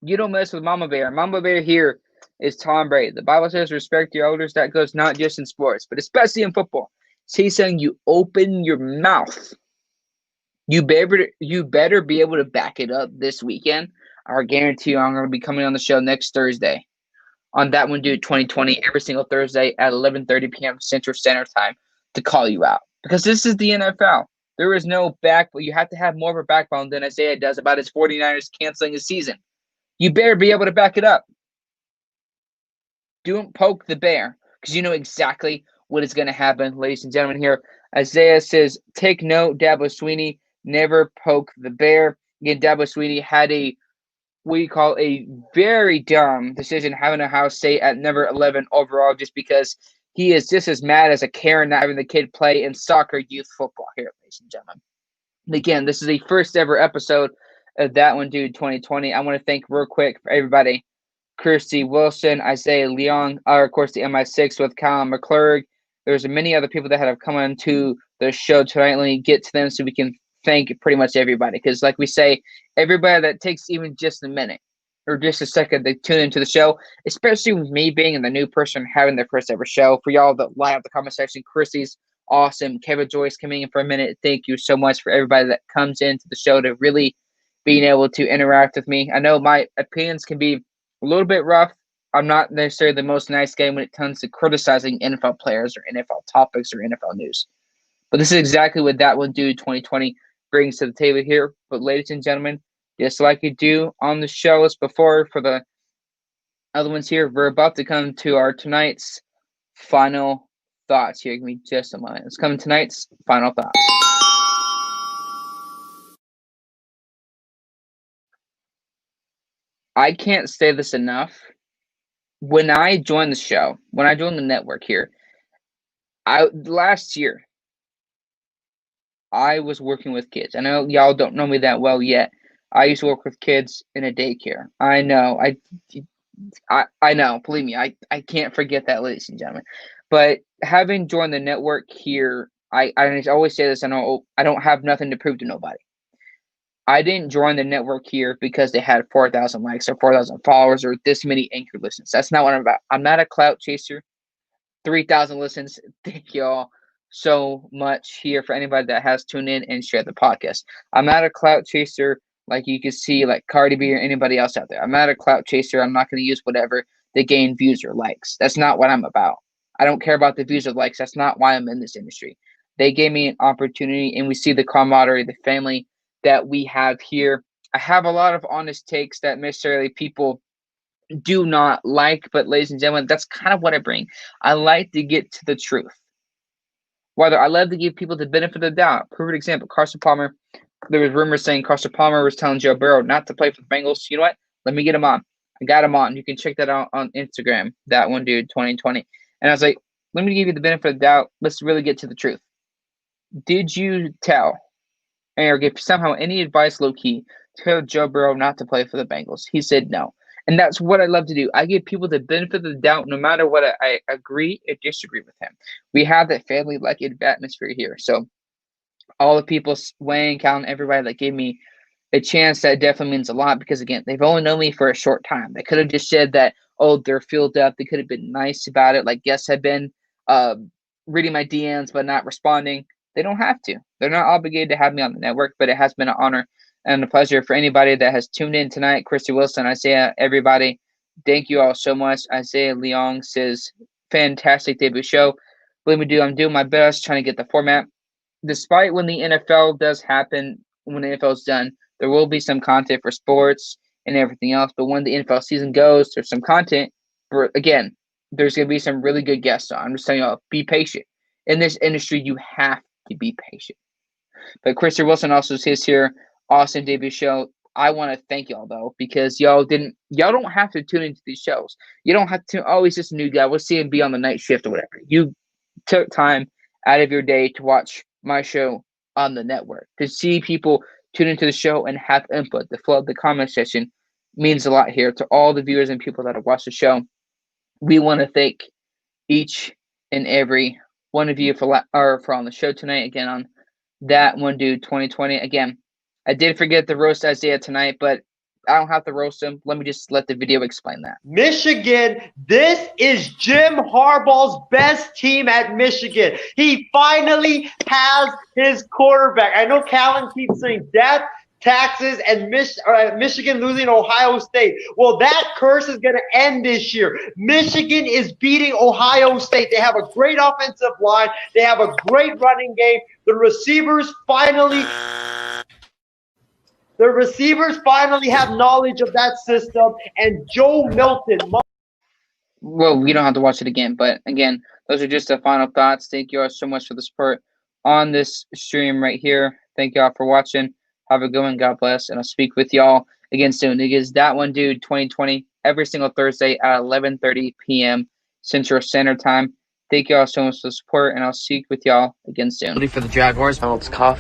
you don't mess with Mama Bear. Mama Bear here is Tom Brady. The Bible says respect your elders. That goes not just in sports, but especially in football. So he's saying you open your mouth. You better be able to back it up this weekend. I guarantee you I'm going to be coming on the show next Thursday on That One Dude 2020 every single Thursday at 11:30 p.m. Central Standard Time to call you out. Because this is the NFL. There is no backbone. You have to have more of a backbone than Isaiah does about his 49ers canceling his season. You better be able to back it up. Don't poke the bear because you know exactly what is going to happen, ladies and gentlemen. Here, Isaiah says, take note, Dabo Swinney, never poke the bear. Again, Dabo Swinney had a very dumb decision having Ohio State at number 11 overall just because he is just as mad as a Karen not having the kid play in soccer youth football here, ladies and gentlemen. And again, this is the first ever episode of That One Dude 2020. I want to thank real quick for everybody. Kirsty Wilson, Isaiah Leon, of course the MI6 with Colin McClurg. There's many other people that have come on to the show tonight. Let me get to them so we can thank pretty much everybody. Because like we say, everybody that takes even just a minute or just a second to tune into the show, especially with me being the new person having their first ever show. For y'all that light up the comment section, Christy's awesome. Kevin Joyce coming in for a minute. Thank you so much for everybody that comes into the show to really being able to interact with me. I know my opinions can be a little bit rough. I'm not necessarily the most nice guy when it comes to criticizing NFL players or NFL topics or NFL news. But this is exactly what That One Dude 2020 brings to the table here. But ladies and gentlemen, just like you do on the show as before for the other ones here, we're about to come to our tonight's final thoughts here. Give me just a moment. Let's come to tonight's final thoughts. I can't say this enough. When I joined the show, when I joined the network here, last year, I was working with kids. I know y'all don't know me that well yet. I used to work with kids in a daycare. I know. I know. Believe me, I can't forget that, ladies and gentlemen. But having joined the network here, I always say this. I don't have nothing to prove to nobody. I didn't join the network here because they had 4,000 likes or 4,000 followers or this many anchor listens. That's not what I'm about. I'm not a clout chaser. 3,000 listens. Thank y'all so much here for anybody that has tuned in and shared the podcast. I'm not a clout chaser like you can see like Cardi B or anybody else out there. I'm not a clout chaser. I'm not going to use whatever to gain views or likes. That's not what I'm about. I don't care about the views or likes. That's not why I'm in this industry. They gave me an opportunity, and we see the camaraderie, the family that we have here. I have a lot of honest takes that necessarily people do not like, but ladies and gentlemen, that's kind of what I bring. I like to get to the truth. Whether I love to give people the benefit of the doubt. Perfect example, Carson Palmer. There was rumors saying Carson Palmer was telling Joe Burrow not to play for the Bengals. You know what? Let me get him on. I got him on. You can check that out on Instagram, That One Dude 2020. And I was like, let me give you the benefit of the doubt. Let's really get to the truth. Did you tell or give somehow any advice low-key to Joe Burrow not to play for the Bengals? He said no. And that's what I love to do. I give people the benefit of the doubt no matter what I agree or disagree with him. We have that family-like atmosphere here. So all the people, Wayne, Callan, everybody that gave me a chance, that definitely means a lot because, again, they've only known me for a short time. They could have just said that, oh, they're filled up. They could have been nice about it, like guests have been reading my DMs but not responding. They don't have to. They're not obligated to have me on the network, but it has been an honor and a pleasure for anybody that has tuned in tonight. Christy Wilson, Isaiah, everybody, thank you all so much. Isaiah Leong says, fantastic debut show. Believe me, I'm doing my best trying to get the format. Despite when the NFL does happen, when the NFL is done, there will be some content for sports and everything else. But when the NFL season goes, there's some content. Again, there's going to be some really good guests on. I'm just telling y'all, be patient. In this industry, you have to be patient. But Christopher Wilson also says here, awesome debut show. I want to thank y'all, though, because y'all don't have to tune into these shows. You don't have to always just a new guy. We'll see him be on the night shift or whatever. You took time out of your day to watch my show on the network. To see people tune into the show and have input, the flood, the comment section means a lot here. To all the viewers and people that have watched the show, we want to thank each and every one of you for on the show tonight. Again, on That One Dude 2020. Again, I did forget to roast Isaiah tonight, but I don't have to roast him. Let me just let the video explain that. Michigan, this is Jim Harbaugh's best team at Michigan. He finally has his quarterback. I know Callan keeps saying death, taxes, and Michigan losing Ohio State. Well, that curse is going to end this year. Michigan is beating Ohio State. They have a great offensive line. They have a great running game. The receivers finally have knowledge of that system. And Joe Milton. Well, we don't have to watch it again. But again, those are just the final thoughts. Thank you all so much for the support on this stream right here. Thank you all for watching. Have a good one. God bless. And I'll speak with y'all again soon. It is That One Dude 2020 every single Thursday at 11:30 p.m. Central Standard Time. Thank you all so much for the support, and I'll speak with y'all again soon. For the Jaguars, Reynolds cough.